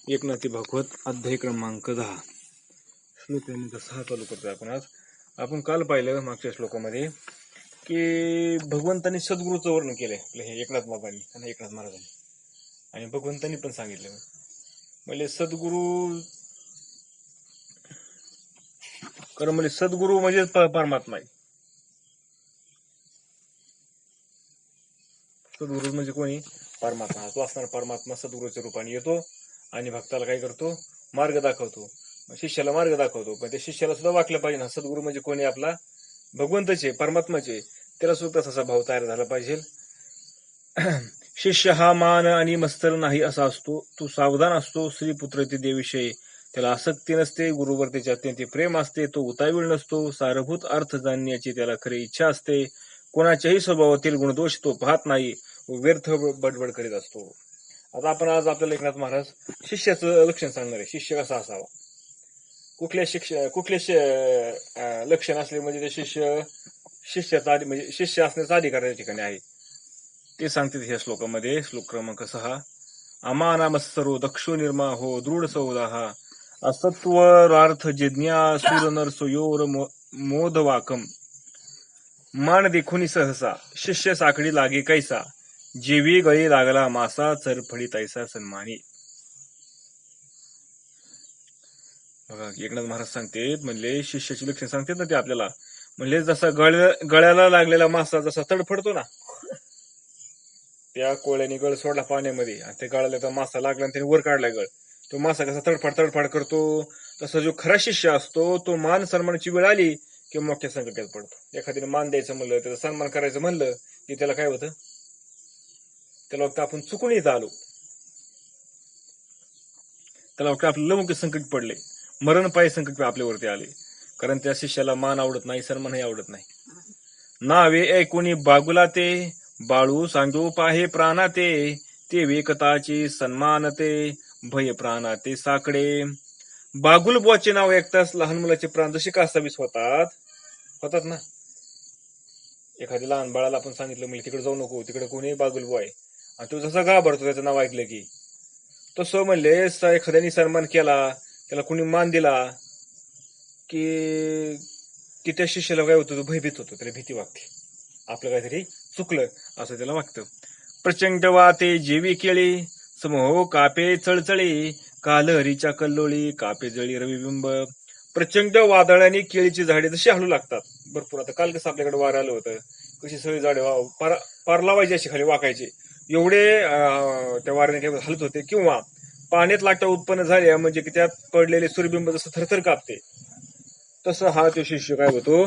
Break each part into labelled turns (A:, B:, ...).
A: एकनाथी भागवत अध्याय क्रमांक 10 श्लोक क्रमांक 6 चालू करतोय आपण आज. आपण काल पाहिलं मागच्या श्लोकामध्ये की भगवंतांनी सद्गुरूचं वर्णन केलंय आपलं हे एकनाथ बाबांनी आणि एकनाथ महाराजांनी, आणि भगवंतांनी पण सांगितलं म्हणजे सद्गुरू म्हणजे परमात्मा आहे. सद्गुरू म्हणजे कोणी? परमात्मा. तो असणारा परमात्मा सद्गुरूच्या रूपाने येतो आणि भक्ताला काय करतो? मार्ग दाखवतो, शिष्याला मार्ग दाखवतो. पण त्या शिष्याला सुद्धा वाटलं पाहिजे ना सद्गुरू म्हणजे कोणी? आपला भगवंतचे, परमात्माचे. त्याला सुद्धा तसा भाव तयार झाला पाहिजे. शिष्य हा मान आणि मत्सर नाही असा असतो, तो सावधान असतो. श्रीपुत्र ते देविषयी त्याला आसक्ती नसते, गुरुवर त्याचे अत्यंत प्रेम असते. तो उतावीळ नसतो, सारभूत अर्थ जाणण्याची त्याला खरी इच्छा असते. कोणाच्याही स्वभावातील गुणदोष तो पाहत नाही, व्यर्थ बडबड करीत असतो. आता आपण आज आपल्याला एकनाथ महाराज शिष्याचं लक्षण सांगणार आहे. शिष्य कसा असावा, कुठले लक्षण असले म्हणजे ते शिष्याचा म्हणजे शिष्य असण्याचा अधिकार या ठिकाणी आहे ते सांगतात ह्या श्लोकामध्ये. श्लोक क्रमांक 6. अमानामत्सरो दक्षो निर्माहो दृढ सौदाहा असत्वरार्थ जिज्ञा सुरनर सुयोर मोदवाकम मान देखुनी सहसा शिष्य साखडी लागे कैसा जेवी गळी लागला मासा चरफडी तैसा सन्मानी. बघा एकनाथ महाराज सांगतात म्हणले शिष्याची लक्षण सांगतात ना ते आपल्याला. म्हणले जसा गळ्याला लागलेला मासा जसा तडफडतो ना, त्या कोळ्याने गळ सोडला पाण्यामध्ये आणि त्या गळाला तर मासा लागला आणि त्याने वर काढला गळ, तो मासा कसा तडफड करतो, तसा जो खरा शिष्य असतो तो मान सन्मानाची वेळ आली की मोठ्या संकटात पडतो. एखाद्याने मान द्यायचं म्हणलं, त्याचा सन्मान करायचं म्हणलं की त्याला काय होतं? त्याला वाटतं आपण चुकून इथं आलो, त्याला वाटतं आपलं लवकर संकट पडले, मरण पाय संकट आपल्यावरती आले. कारण त्या शिष्याला मान आवडत नाही, सन्मानही आवडत नाही. नावे ऐकुनी बागुला ते बाळू सांगू पाहे प्राणाते ते वेकताची सन्मानते भय प्राणाते साकडे. बागुल बुवाचे नाव ऐकताच लहान मुलाचे प्राण जसे कासावीस होतात ना. एखाद्या लहान बाळाला आपण सांगितलं म्हणजे तिकडे जाऊ नको, तिकडे कोणी बागुल बुवा आहे, आणि तो जसा घाबरतो त्याचं नाव ऐकलं की. तसं म्हणले एखाद्याने सन्मान केला, त्याला कुणी मान दिला की त्या शिष्याला काय होतं? तो भयभीत होतो, त्याला भीती वाटते, आपलं काहीतरी चुकलं असं त्याला वाटतं. प्रचंड वाते जेवी केळी समूह कापे चळचळी कालहरीच्या कल्लोळी कापे जळी रविबिंब. प्रचंड वादळाने केळीची झाडे जशी हलू लागतात भरपूर. आता काल कसं आपल्याकडे वारं आलं होतं, कशी सगळी झाडे पार लावायची अशी खाली वाकायची, एवढे त्या वाऱ्याने काही हलत होते. किंवा पाण्यात लाटा उत्पन्न झाल्या म्हणजे की त्यात पडलेले सूर्यबिंब जसं थरथर कापते, तसं हा तो शिष्य काय होतो?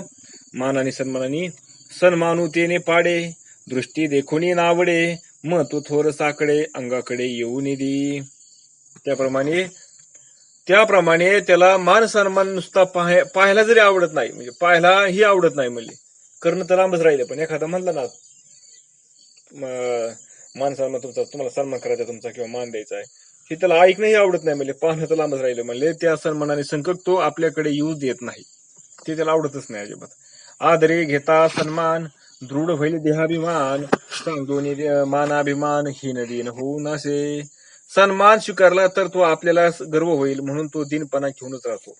A: मानाने सन्मानाने सन्मानुतेने पाडे दृष्टी देखुनी नावडे मग तो थोर साकडे अंगाकडे येऊन दी. त्याप्रमाणे त्याला मान सन्मान नुसता पाहायला जरी आवडत नाही, म्हणजे पाहायलाही आवडत नाही म्हणजे करणं तर लांबच राहिलं. पण एखादा म्हणलं ना मान सन्मान तुमचा, तुम्हाला सन्मान करायचा तुमचा किंवा मान द्यायचा आहे, हे त्याला ऐकणंही आवडत नाही म्हणजे पाहणं तर लांबच राहिलं. म्हणजे त्या सन्मानाने संकट तो आपल्याकडे येऊ देत नाही, ते त्याला आवडतच नाही अजिबात. आदरे घेता सन्मान दृढ होईल देहाभिमान सांगून मानाभिमान हीन दिन होऊ नसे. सन्मान स्वीकारला तर तो आपल्याला गर्व होईल म्हणून तो दिनपणा घेऊनच राहतो.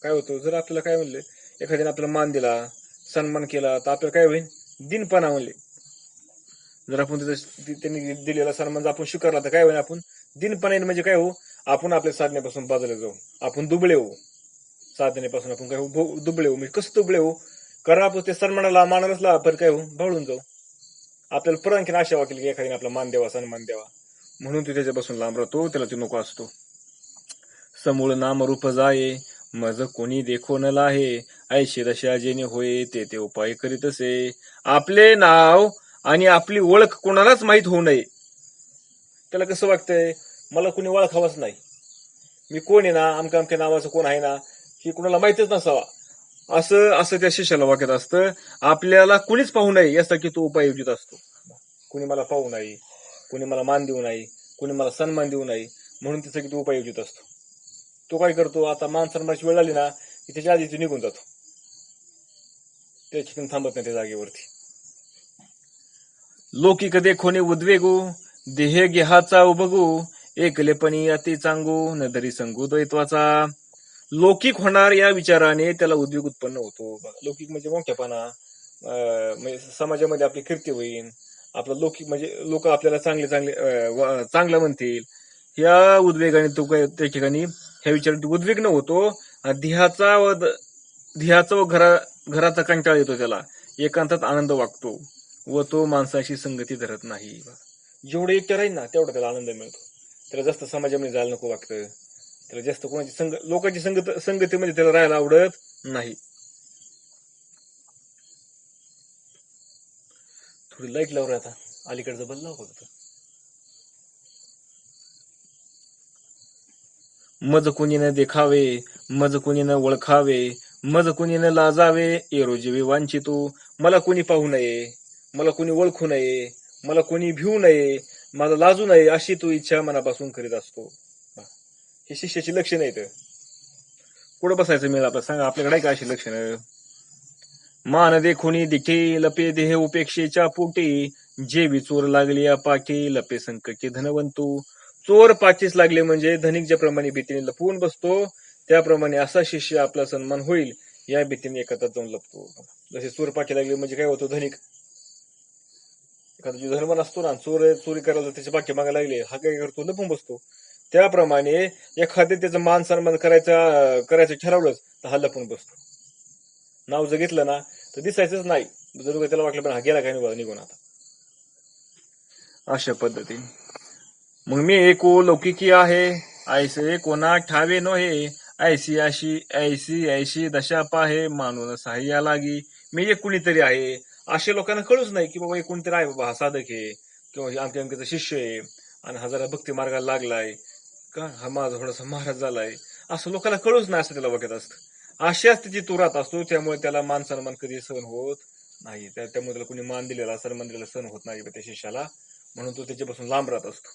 A: काय होतं? जर आपल्याला काय म्हणले, एखाद्याने आपल्याला मान दिला, सन्मान केला, तर आपल्याला काय होईल? दिनपणा म्हणले. जर आपण त्यांनी दिलेला सन्मान आपण स्वीकारला तर काय होईल? आपण दिनपणा म्हणजे काय हो? आपण आपल्या साधण्यापासून बाजूला जाऊ, आपण दुबळे होऊ. साधनेपासून आपण काय हो? दुबळे होऊ. म्हणजे कसं दुबळे होऊ? कारण आपण ते सन्मानाला मानालाच आपण काय हो? भाळून जाऊ. आपल्याला परत आणखीन आशा वाटेल की एखाद्याने आपला मान द्यावा, सन्मान द्यावा, म्हणून तो त्याच्यापासून लांब राहतो, त्याला ते नको असतो. समूळ नाम रूप जाये मज कोणी देखो न लाहे ऐशी दशा जेणे होय ते उपाय करीत असे. आपले नाव आणि आपली ओळख कोणालाच माहीत होऊ नये. त्याला कसं वाटतंय? मला कोणी ओळखावंच नाही, मी कोण आहे ना, अमक्या नावाचं कोण आहे ना, हे कुणाला माहितच नसावा, असं त्या शिष्याला वाटत असतं. आपल्याला कुणीच पाहू नये यासाठी तो उपाय योजित असतो. कुणी मला पाहू नये, कुणी मला मान देऊ नये, कुणी मला सन्मान देऊ नये, म्हणून त्यासाठी तो उपाय योजित असतो. तो काय करतो? आता मान सन्मानाची वेळ आली ना की त्याच्या आधी तो निघून जातो, त्या ठिकाणी थांबत नाही त्या जागेवरती. लौकिक देखोने उद्वेगू देह गेहाचा उबगू एकलेपणी अति चांगू न धरी संगू द्वैत्वाचा. लौकिक होणार या विचाराने त्याला उद्वेग उत्पन्न होतो. लौकिक म्हणजे मोठेपणा, म्हणजे समाजामध्ये आपली कीर्ती होईल, आपलं लौकिक म्हणजे लोक आपल्याला चांगले चांगले चांगलं म्हणतील, या उद्वेगाने तो त्या ठिकाणी ह्या विचाराने उद्विग्न होतो. ध्येयाचा व घराचा कंटाळा येतो त्याला. एकांतात आनंद वागतो व तो माणसाशी संगती धरत नाही. जेवढं एकटं राहील ना तेवढा त्याला आनंद मिळतो. त्याला जास्त समाजामध्ये जायला नको वाटतं, त्याला जास्त कोणाची लोकांची संगतीमध्ये त्याला राहायला आवडत नाही. थोडी लाईट लावून आता अलीकडचं बंद लाव फक्त. मज कुणी न देखावे, मज कुणी न ओळखावे, मज कुणी न लाजावे, एरोजीवी वांछितो. मला कोणी पाहू नये, मला कोणी ओळखू नये, मला कोणी भिवू नये, मला लाजू नये, अशी तो इच्छा मनापासून करीत असतो. ही शिष्याची लक्षणं आहेत. कुठं बसायचं मिळेल आपल्याला सांगा, आपल्याकडे काय अशी लक्षणं? मान देखुनी दिठे, लपे देह उपेक्षेच्या पोटी, जे विचोर लागले पाठी, लपे संकटे धनवंतू. चोर पाठीस लागले म्हणजे धनिक ज्याप्रमाणे भीतीने लपवून बसतो, त्याप्रमाणे असा शिष्य आपला सन्मान होईल या भीतीने एखादा जाऊन लपतो. जसे चोर पाठी लागले म्हणजे काय होतो, धनिक एखादा जो धर्मन असतो ना, चोरी करायला त्याच्या पाठीमागे लागले, हा काय करतो, लपून बसतो. त्याप्रमाणे एखादे त्याचं मान सन्मान करायचं ठरवलंच तर हा लपून बसतो. नाव जर घेतलं ना तर दिसायचंच नाही, जर त्याला वाटलं पण हा गेला काय निघून आता, अशा पद्धतीने. मग मी एको लौकिकी आहे, ऐसे कोणा ठावे नोहे, ऐशी ऐशी दशा पाहे, मानून सहाय्या लागी. मी एक कुणीतरी आहे असे लोकांना कळूच नाही की बाबा एक कोणीतरी आहे, बाबा हा साधक आहे किंवा आमच्या अमक्याचा शिष्य आहे आणि हा जरा भक्ती मार्गाला लागलाय का, हा माझा थोडासा महाराज झालाय, असं लोकांना कळूच नाही, असं त्याला वाटत असतं. अशाच त्याची तो राहत असतो. त्यामुळे त्याला मान सन्मान कधी सहन होत नाही. त्यामुळे त्याला कोणी मान दिलेला सन्मान दिलेला सहन होत नाही त्या शिष्याला, म्हणून तो त्याच्यापासून लांब राहत असतो.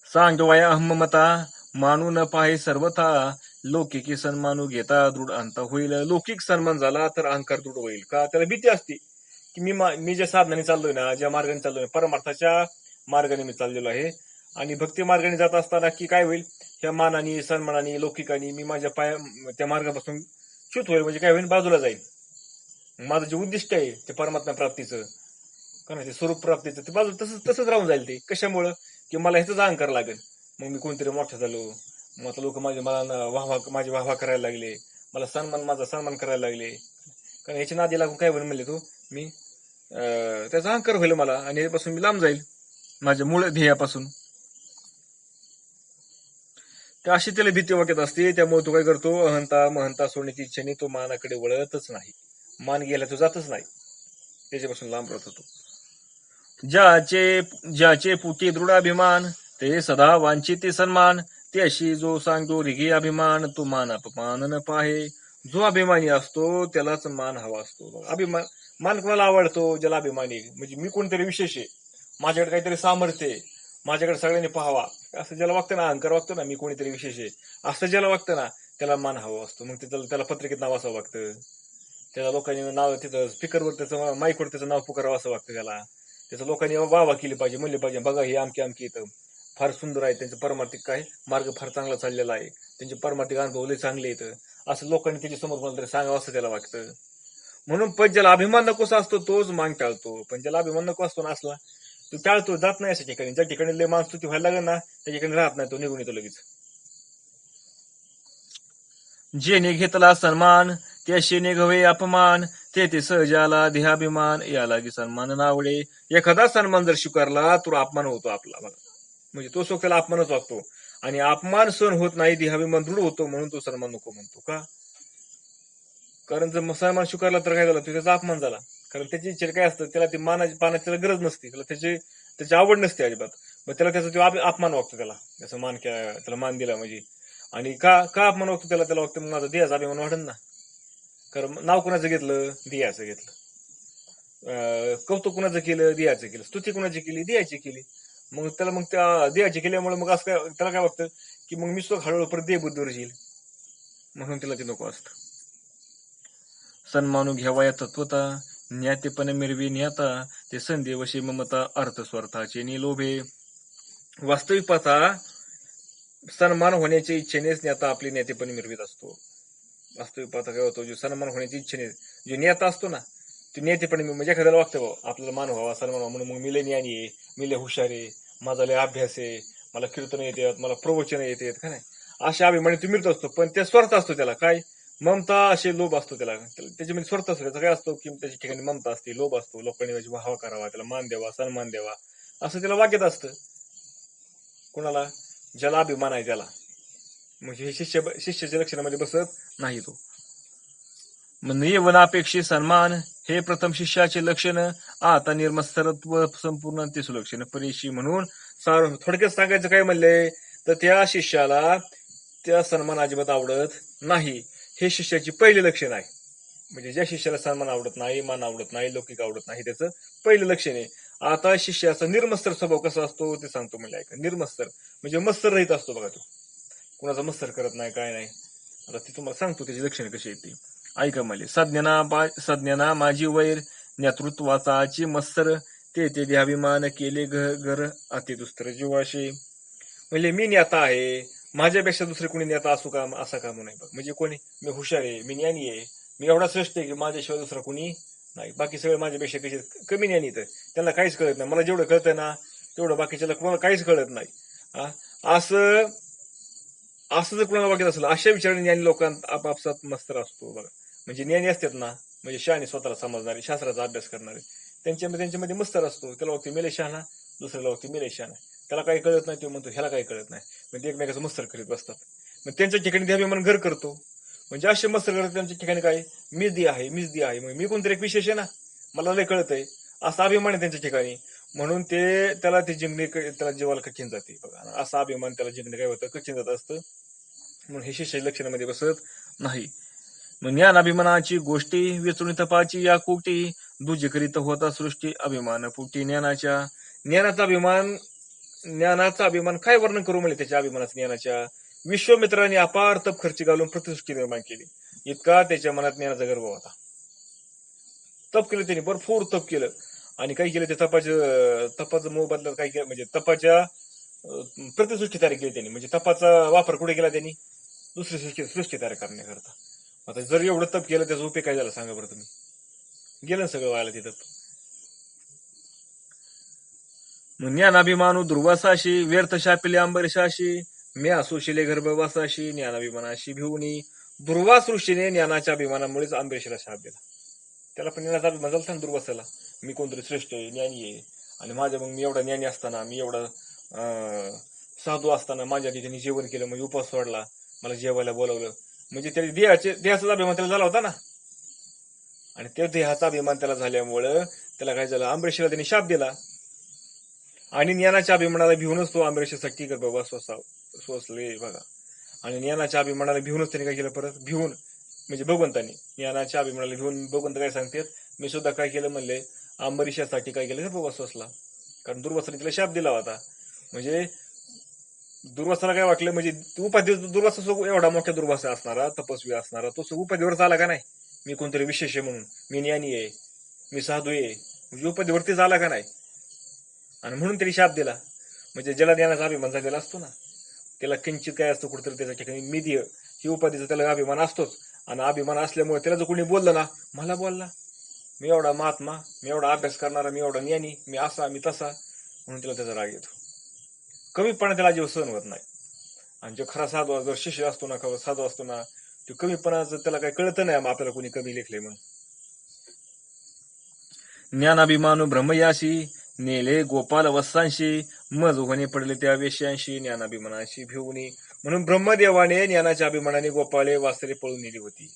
A: सांगवाया अहममता, मानू न पाहे सर्वथा, लौकिकी सन्मानू घेता दृढ अंत होईल. लौकिक सन्मान झाला तर अहंकार दृढ होईल. का, त्याला भीती असते की मी ज्या साधनाने चाललोय ना, ज्या मार्गाने चाललोय, परमार्थाच्या मार्गाने मी चाललेलो आहे, आणि भक्ती मार्गाने जात असताना की काय होईल, ह्या मानाने सन्मानाने लौकिकाने मी माझ्या त्या मार्गापासून च्युत होईल, म्हणजे काय होईल, बाजूला जाईल. माझं जे उद्दिष्ट आहे ते परमात्मा प्राप्तीचं, कारण ते स्वरूप प्राप्तीचं, ते बाजू तसंच राहून जाईल. ते कशामुळं, की मला ह्याचाच अहंकार लागेल. मग मी कोणतरी मोठा झालो, मग आता लोक माझी वाहवा करायला लागले, मला माझा सन्मान करायला लागले, कारण ह्याची नादी लागून काय होईल म्हणले, मी त्याचा अहंकार होईल मला, आणि यापासून मी लांब जाईल माझ्या मूळ ध्येयापासून. तर अशी त्याला भीती वाटत असते. त्यामुळे तो काय करतो, महंता सोडण्याची इच्छेने तो मानाकडे वळतच नाही. मान गेला तो जातच नाही, त्याच्यापासून लांब राहत होतो. ज्याचे पुटी दृढाभिमान, ते सदा वांछिते सन्मान, त्याशी जो सांगतो रिगी अभिमान, तो मान अपमान न पाहे. जो अभिमानी असतो त्यालाच मान हवा असतो. मान कोणाला आवडतो, ज्याला अभिमानी, म्हणजे मी कोणतरी विशेष आहे, माझ्याकडे काहीतरी सामर्थ्य आहे, माझ्याकडे सगळ्यांनी पाहावा, असं ज्याला वागतं ना, अहंकार वागतो ना, मी कोणीतरी विशेष आहे असं ज्याला वागतं ना, त्याला मान हवा असतो. मग त्याला पत्रिकेत नाव असं वागतं, त्याला लोकांनी नाव तिथं स्पीकरवर त्याचं माईकवर त्याचं नाव पुकारावं असं वागतं त्याचं लोकांनी वावा केली पाहिजे, म्हणले पाहिजे, बघा हे आमकी इथं फार सुंदर आहे, त्यांचं परमार्थिक काय मार्ग फार चांगला चाललेला आहे, त्यांचे परमार्थिक अनुभव लय चांगले येतं, असं लोकांनी त्याच्या समोर मला तरी सांगावं असं त्याला वाटतं. म्हणून पण ज्याला अभिमान नकोसा असतो तोच मान टाळतो. पण ज्याला अभिमान नको असतो ना असला, तो टाळतो, जात नाही अशा ठिकाणी. ज्या ठिकाणी लय मान स्तुती व्हायला लागेल ना त्या ठिकाणी राहत नाही, तो निघून येतो लगेच. जेने घेतला सन्मान त्याशी निघवे अपमान, ते सहजाला देहाभिमान, याला की सन्मान नावडे. एखादा सन्मान जर स्वीकारला तर अपमान होतो आपला, म्हणजे तो स्वतःला अपमानच वागतो, आणि अपमान सहन होत नाही, देहाभिमान दृढ होतो, म्हणून तो सन्मान नको म्हणतो. का, कारण जर सन्मान स्वीकारला तर काय झालं, त्याचा अपमान झाला. कारण त्याची इच्छा काय असतं, त्याला ती पाण्याची त्याला गरज नसते, त्याला त्याची आवड नसते अजिबात, मग त्याला त्याचा अपमान वागतो, त्याला त्याचा त्याला मान दिला म्हणजे. आणि का अपमान वागतो त्याला वागतं माझा देहाचा अभिमान वाढन ना. कारण नाव कुणाचं घेतलं, दियाचं घेतलं, कौतुक कुणाचं केलं, दियाचं केलं, स्तुती कुणाची केली, दियाची केली, मग त्या देहाची केल्यामुळे मग असं काय त्याला काय वाटतं की मग मी स्वतः हळूहळू परत देहबुद्धीवर येईल, म्हणून तिला ते नको असतं. सन्मानू घ्यावा या तत्वता, ज्ञातेपण मिरवी न्याता, ते संदेवशी ममता अर्थ स्वार्थाचे निलोभे. वास्तविक पाहता सन्मान होण्याच्या इच्छेनेच नेता आपली नेतेपणी मिरवीत असतो. वास्तविक पाहता काय होतो, जो सन्मान होण्याची इच्छेने जो नेता असतो ना, तो नेतेपणी म्हणजे एखाद्याला वागतं बाबा आपल्याला मान व्हावा, सन्मान व्हावा म्हणून मग मी लय ज्ञानी आहे, मी लय हुशार आहे, माझा लय अभ्यास आहे, मला कीर्तन येतात, मला प्रवचन येतात का नाही, अशा अभिमानी तो मिळत असतो. पण त्या स्वार्थ असतो त्याला काय, ममता असे लोभ असतो त्याला, त्याच्यामध्ये स्वार्थ असतो. त्याचा काय असतो की त्याच्या ठिकाणी ममता असते, लोभ असतो, लोकांनी त्याची वाहवा करावा, त्याला मान द्यावा, सन्मान द्यावा, असं त्याला वाक्यात असतं. कुणाला, ज्याला अभिमान आहे त्याला. म्हणजे हे शिष्याच्या लक्षणामध्ये बसत नाही तो. यवनापेक्षी सन्मान हे प्रथम शिष्याचे लक्षण, आता निर्मत्सरत्व संपूर्ण ते सुलक्षण परीशी. म्हणून थोडक्यात सांगायचं काय म्हणलंय, तर त्या शिष्याला त्या सन्मान अजिबात आवडत नाही, हे शिष्याची पहिली लक्षण आहे. म्हणजे ज्या शिष्याला सन्मान आवडत नाही, मान आवडत नाही, लौकिक आवडत नाही, त्याचं पहिलं लक्षण आहे. आता शिष्याचा निर्मत्सर स्वभाव कसा असतो ते सांगतो. म्हणजे ऐका, निर्मत्सर म्हणजे मत्सर रहित असतो बघा तो, कुणाचा मत्सर करत नाही, काय नाही. आता ती तुम्हाला सांगतो त्याची लक्षणे कशी येते. ऐका मला, सज्ञाना माझी वैर, नेतृत्वाचाची मत्सर, ते द्याभिमान केले घर अति दुस्तर जीवाशी. म्हणजे मी नेता आहे, माझ्यापेक्षा दुसरे कोणी नेता असू का, असा का म्हणून बघ. म्हणजे कोणी, मी हुशार आहे, मी ज्ञानी आहे, मी एवढा श्रेष्ठ आहे की माझ्याशिवाय दुसरा कोणी नाही, बाकी सगळे माझ्यापेक्षा कसे कमी ज्ञानी तर त्यांना काहीच कळत नाही, मला जेवढं कळतंय ना तेवढं बाकीच्याला कोणाला काहीच कळत नाही. असं असं जर कोणाला वाटत असेल, अशा विचाराने ज्ञानी लोकांत आपापसात मस्तर असतो बघा. म्हणजे ज्ञानी असतात ना, म्हणजे शहाणे स्वतःला समजणारे, शास्त्राचा अभ्यास करणारे, त्यांच्यामध्ये मस्तर असतो. त्याला वाटते मेले शहाणा, दुसऱ्याला वाटते मेले शहाणा, त्याला काही कळत नाही, तो म्हणतो ह्याला काही कळत नाही, म्हणजे एकमेकाचं मस्तर करीत बसतात. मग त्यांच्या ठिकाणी देहाभिमान घर करतो. म्हणजे असे मस्तर करतात त्यांच्या ठिकाणी काय, मीच दी आहे, मग मी कोणतरी एक विशेष आहे ना, मला लय कळतंय, असा अभिमान आहे त्यांच्या ठिकाणी. म्हणून त्याला ते जिंकणे त्याला जीवाला कठीण जाते बघा. असा अभिमान त्याला जिंकणे काय होतं, कठीण जात असतं. म्हणून हे शिष्य लक्षणामध्ये बसत नाही. मग ज्ञानाभिमानाची गोष्टी वेचून तपाची या कोटी, दुजी करीत होता सृष्टी अभिमान पोटी. ज्ञानाचा अभिमान काय वर्णन करू म्हणजे त्याच्या अभिमानाचा ज्ञानाच्या. विश्वमित्रांनी अपार तप खर्च घालून प्रतिसृष्टी निर्माण केली, इतका त्याच्या मनात ज्ञानाचा गर्व होता. तप केलं त्यांनी, भरपूर तप केलं. आणि काय केलं, ते तपाचं मोबदल्यात काय केलं, म्हणजे तपाच्या प्रतिसृष्टी तयार केली त्यांनी. म्हणजे तपाचा वापर कुठे केला त्यांनी, दुसरी सृष्टी तयार करण्याकरता. आता जर एवढं तप केलं, त्याचा उपयोग काय झाला सांगा बरं तुम्ही, गेलं सगळं व्हायला तिथं. ज्ञानाभिमानू दुर्वासाशी, व्यर्थ शापिले अंबरीशाशी, मी असुशिले गर्भवासाशी, ज्ञानाभिमानाशी भिवणी. दुर्वास ऋषीने ज्ञानाच्या अभिमानामुळेच अंबरीशीला शाप दिला. त्याला पण ज्ञानाचा अभिमान झाला ना दुर्वासाला, मी कोणतरी श्रेष्ठ आहे, ज्ञानी आहे, आणि मी एवढा ज्ञानी असताना, मी एवढा साधू असताना माझ्या ठिकाणी जेवण केलं, म्हणजे उपवास सोडला, मला जेवायला बोलवलं. म्हणजे त्याच्या देहाचा अभिमान त्याला झाला होता ना, आणि त्या देहाचा अभिमान त्याला झाल्यामुळं त्याला काय झालं, अंबरीशीला त्यांनी शाप दिला. आणि ज्ञानाच्या अभिमानाला भिवूनच तो अंबरीशीसाठी गर्भवास सोसले बघा. आणि ज्ञानाच्या अभिमानाला भिवूनच त्यांनी काय केलं, परत भिवून म्हणजे भगवंतांनी ज्ञानाच्या अभिमानाला भिवून भगवंत काय सांगतात, मी सुद्धा काय केलं म्हणले, अंबरीशासाठी काय केलं, गर्भवास सोसला. कारण दुर्वासाने तिला शाप दिला होता. म्हणजे दुर्वासाला काय वाटलं, म्हणजे उपाधी दुर्वासा एवढा मोठा दुर्वासा असणारा, तपस्वी असणारा, तो उपाधीवर आला का नाही, मी कोणतरी विशेष आहे म्हणून, मी ज्ञानी आहे, मी साधू आहे, म्हणजे उपाधीवरतीच आला का नाही. आणि म्हणून त्यांनी शाप दिला. म्हणजे ज्याला ज्ञानाचा अभिमान झालेला असतो ना, त्याला किंचित काय असतं कुठेतरी त्याच्या ठिकाणी मिदिय ही उपाधीचा त्याला अभिमान असतोच. आणि अभिमान असल्यामुळे त्याला जर कोणी बोललं ना, मला बोलला, मी एवढा महात्मा, मी एवढा अभ्यास करणारा, मी एवढा ज्ञानी, मी असा, मी तसा, म्हणून त्याला त्याचा राग येतो. कमीपणा त्याला अजिबात सहन होत नाही. आणि जो खरा साधू, जर शिष्य असतो ना, खरा साधू असतो ना, तो कमीपणाचं त्याला काही कळत नाही आपल्याला कोणी कमी लेखले म्हणून. ज्ञानाभिमानू ब्रह्मयाशी, नेले गोपाल वत्सांशी, मज होणे पडले त्या वेश्यांशी, ज्ञानाभिमानाशी भिवणी. म्हणून ब्रह्मदेवाने ज्ञानाच्या अभिमानाने गोपाळे वासरे पळून नेली होती.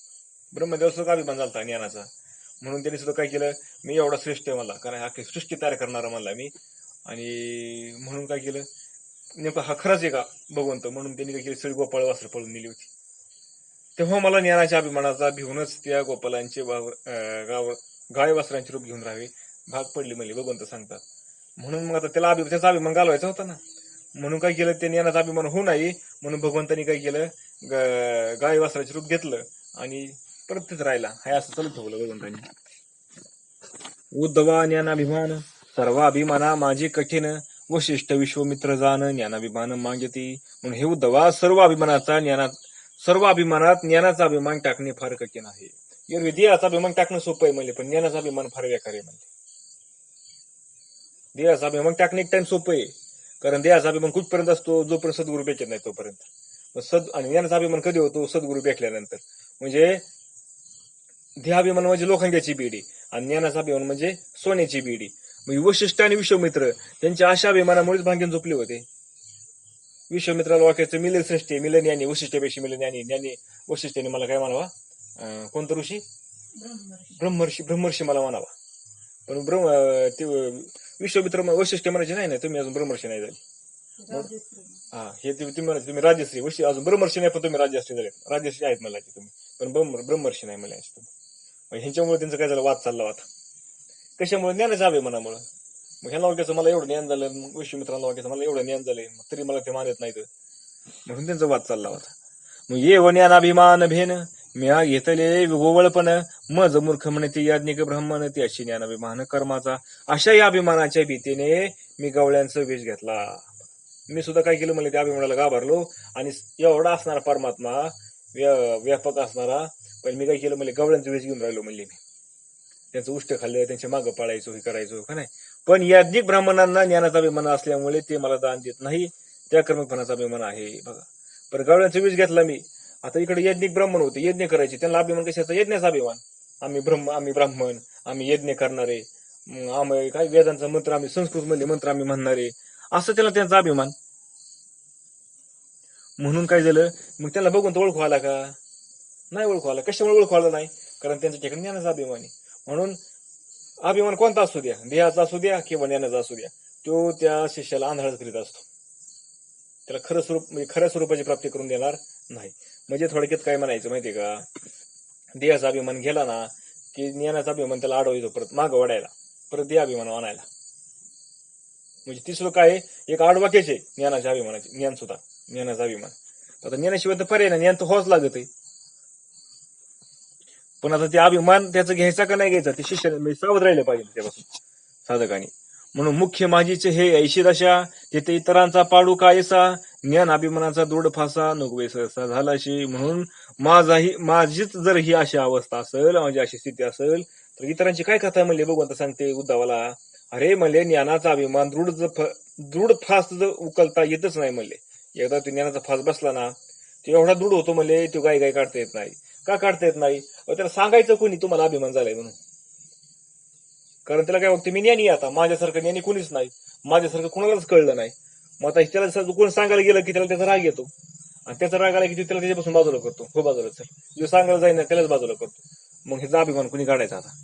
A: ब्रह्मदेव सुद्धा अभिमान झाला ज्ञानाचा, म्हणून त्यांनी सुद्धा काय केलं, मी एवढा श्रेष्ठ आहे मला, कारण हा सृष्टी तयार करणारा म्हणला मी, आणि म्हणून काय केलं, नेमका हा खराच आहे का भगवंत, म्हणून त्यांनी काय केलं, सगळी गोपाळ वासरे पळून नेली होती. तेव्हा मला ज्ञानाच्या अभिमानाचा भिवूनच त्या गोपालांचे गाय वस्त्रांचे रूप घेऊन राहावे भाग पडली म्हणजे भगवंत सांगतात. म्हणून मग आता त्याचा अभिमान घालवायचा होता ना, म्हणून काय केलं, त्यांनी ज्ञानाचा अभिमान होऊ नये म्हणून भगवंतांनी काय केलं, गाय वस्त्राचे रूप घेतलं आणि परत तिथं राहिला. हाय असं चालू ठेवलं भगवंतांनी. उद्धवा ज्ञानाभिमान सर्वाभिमाना माझी कठीण, वशिष्ठ विश्वमित्र जाण ज्ञानाभिमान मागती. म्हणून हे उद्धवा सर्व अभिमानात ज्ञानाचा अभिमान टाकणे फार कठीण आहे. एरवी देहाचा अभिमान टाकणं सोपं आहे म्हणले, पण ज्ञानाचा अभिमान फार बेकार आहे म्हणले. देहाचा अभिमान टाकणे एक टाइम सोपं आहे, कारण देहाचा अभिमान कुठपर्यंत असतो, जोपर्यंत सद्गुरू भेटत नाही तोपर्यंत. आणि ज्ञानाचा अभिमान कधी होतो, सद्गुरू भेटल्यानंतर. म्हणजे देहाभिमान म्हणजे लोखंडाची बेडी आणि ज्ञानाचा अभिमान म्हणजे सोन्याची बेडी. म्हणजे वशिष्ठ आणि विश्वमित्र त्यांच्या अशा अभिमानामुळेच भांगेन झोपले होते. विश्वमित्राला वाक्याचं मिलन श्रेष्ठी, मिलन ज्ञानी, वशिष्ठापेक्षा मिलन ज्ञानी. वशिष्ठाने मला काय म्हणावा, कोणता ऋषी, ब्रह्मर्षी मला म्हणावा. पण ते विश्वमित्र वशिष्ठ म्हणायचे नाही तुम्ही अजून ब्रह्मर्षी नाही झाले. हा, हे तुम्ही म्हणायचे तुम्ही राज्यश्री, वशिष्ठ अजून ब्रह्मर्षी नाही, पण तुम्ही राज्यश्री झाले. राज्यश्री आहेत मला तुम्ही, पण ब्रह्मर्षी नाही मला तुम्ही. ह्यांच्यामुळे त्यांचं काय झालं, वाद चालला होता. कशामुळे, ज्ञानाच्या अभिमानामुळे. मग ह्याला वाक्याचं मला एवढं ज्ञान झालं, विश्वमित्राला वाक्याचं मला एवढं ज्ञान झालंय, तरी मला ते मानत नाही, म्हणून त्यांचा वाद चालला होता. मग ये व ज्ञानाभिमान भेन म्या घेतले गोवळपण, मज मूर्ख म्हणते याज्ञिक ब्राह्मण, ती अशी ज्ञानाभिमान कर्माचा. अशा या अभिमानाच्या भीतीने मी गवळ्यांचा वेश घेतला. मी सुद्धा काय केलं म्हणले, त्या अभिमानाला घाबरलो. आणि एवढा असणारा परमात्मा, व्यापक असणारा, पण मी काय केलं म्हणले, गवळ्यांचा वेश घेऊन राहिलो म्हणले. मी त्यांचं उष्ट खाल्लं, त्यांच्या मागं पाळायचो, हे करायचो का नाही. पण याज्ञिक ब्राह्मणांना ज्ञानाचा अभिमान असल्यामुळे ते मला दान देत नाही, त्या कर्मफळाचा अभिमान आहे बघा. पण गवळ्यांचा वेश घेतला मी. आता इकडे यज्ञिक ब्राह्मण होते, यज्ञ करायचे, त्यांना अभिमान कशाचा, यज्ञाचा अभिमान. आम्ही ब्राह्मण, आम्ही यज्ञ करणारे, आम्ही काय वेदांचा मंत्र, आम्ही संस्कृत मधले मंत्र आम्ही म्हणणारे, असं त्यांचा अभिमान. म्हणून काय झालं, मग त्यांना बघून तो ओळखू आला का, नाही ओळखू आला. कशामुळे ओळखू आला नाही, कारण त्यांच्या ठिकाणी ज्ञानाचा अभिमान आहे. म्हणून अभिमान कोणता असू द्या, देहाचा असू द्या किंवा ज्ञानाचा असू द्या, तो त्या शिष्याला आंधळा करीत असतो. त्याला खऱ्या स्वरूपाची प्राप्ती करून देणार नाही. म्हणजे थोडक्यात काय म्हणायचं माहितीये का, देहाचा अभिमान गेला ना की ज्ञानाचा अभिमान त्याला अडवायचो, परत मागं वाढायला, परत देह अभिमान आणायला. म्हणजे तिसरं काय, एक आडवाक्याचे ज्ञानाच्या अभिमानाचे, ज्ञान सुद्धा ज्ञानाचा अभिमान. आता ज्ञानाशिवाय तर पर्याय नाही, ज्ञान तर होच लागत आहे. पण आता ते अभिमान त्याचं घ्यायचा का नाही घ्यायचा, ते शिष्याने सावध राहिले पाहिजे त्यापासून साधकाने. म्हणून मुख्य माझीचे हे ऐशी दशा, तिथे इतरांचा पाडू कायसा, ज्ञान अभिमानाचा दृढ फासा नुकवे सहसा झालाशी. म्हणून माझीच जर ही अशी अवस्था असेल, माझी अशी स्थिती असेल, तर इतरांची काय कथा म्हणले भगवंत सांगते उद्धवाला. अरे म्हणले, ज्ञानाचा अभिमान दृढ फास जर उकलता येतच नाही म्हणले. एकदा तो ज्ञानाचा फास बसला ना, तो एवढा दृढ होतो म्हणले, तो गाय काढता येत नाही. का काढता येत नाही, त्याला सांगायचं कोणी तुम्हाला अभिमान झालाय म्हणून. कारण त्याला काय वाटतं, मी ज्ञानी, आता माझ्यासारखं ज्ञानी कोणीच नाही, माझ्यासारखं कोणालाच कळलं नाही. मग आता त्याला कोण सांगायला गेलं की त्याला त्याचा राग येतो, आणि त्याचा राग आला की त्याला त्याच्यापासून बाजूला करतो, हो बाजूला चल, जो सांगायला जाईल ना त्यालाच बाजूला करतो. मग ह्याचा अभिमान कोणी काढायचा आता.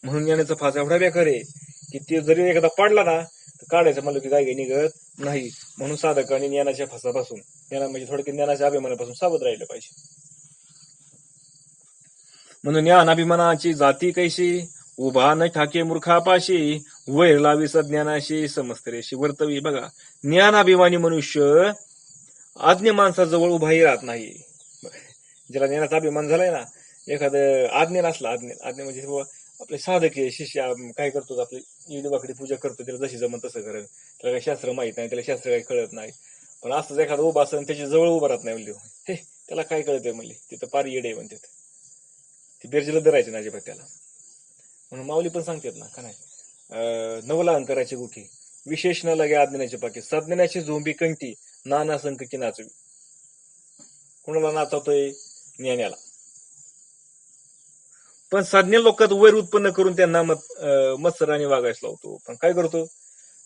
A: म्हणून ज्ञानाचा फास एवढा बेकार आहे की ते जरी एखादा पडला ना तर काढायचं म्हणलं की गाय निघत नाही. म्हणून साधकाने ज्ञानाच्या फासापासून, म्हणजे थोडक्यात ज्ञानाच्या अभिमानापासून सावध राहिलं पाहिजे. म्हणून ज्ञान अभिमानाची जाती कैशी, उभा न ठाके मूर्खापाशी, वैर लावी सज्ञानाशी, समस्तरेशी वर्तवी. बघा, ज्ञान अभिमानी मनुष्य आज्ञ माणसाजवळ उभाही राहत नाही. ज्याला ज्ञानाचा अभिमान झालाय ना, एखादं आज्ञ नसला, आज्ञ म्हणजे आपले साधक आहे, शिष्य काय करतो, आपली ईडवाकडी पूजा करतो, त्याला जशी जमन तसं करेल, त्याला काही शास्त्र माहित नाही, त्याला शास्त्र काही कळत नाही. पण असंच एखादं उभा असं त्याच्या जवळ उभं राहत नाही म्हणले, हे त्याला काय कळतंय म्हणले, तिथं पार येडे म्हणतात, ती बेरजेला धरायचे ना अजिबात त्याला. म्हणून माऊली पण सांगतात ना का नाही, नवला अंकाराची गुठी, विशेष न लगे अज्ञानाचे पाके, सज्ञानाची झोंबी कंठी, नाना संकटी नाचवी. कोणाला नाचवतोय, ज्ञानाला. पण सज्ञ लोकात वैर उत्पन्न करून त्यांना मत्सराने वागायला लावतो. पण काय करतो,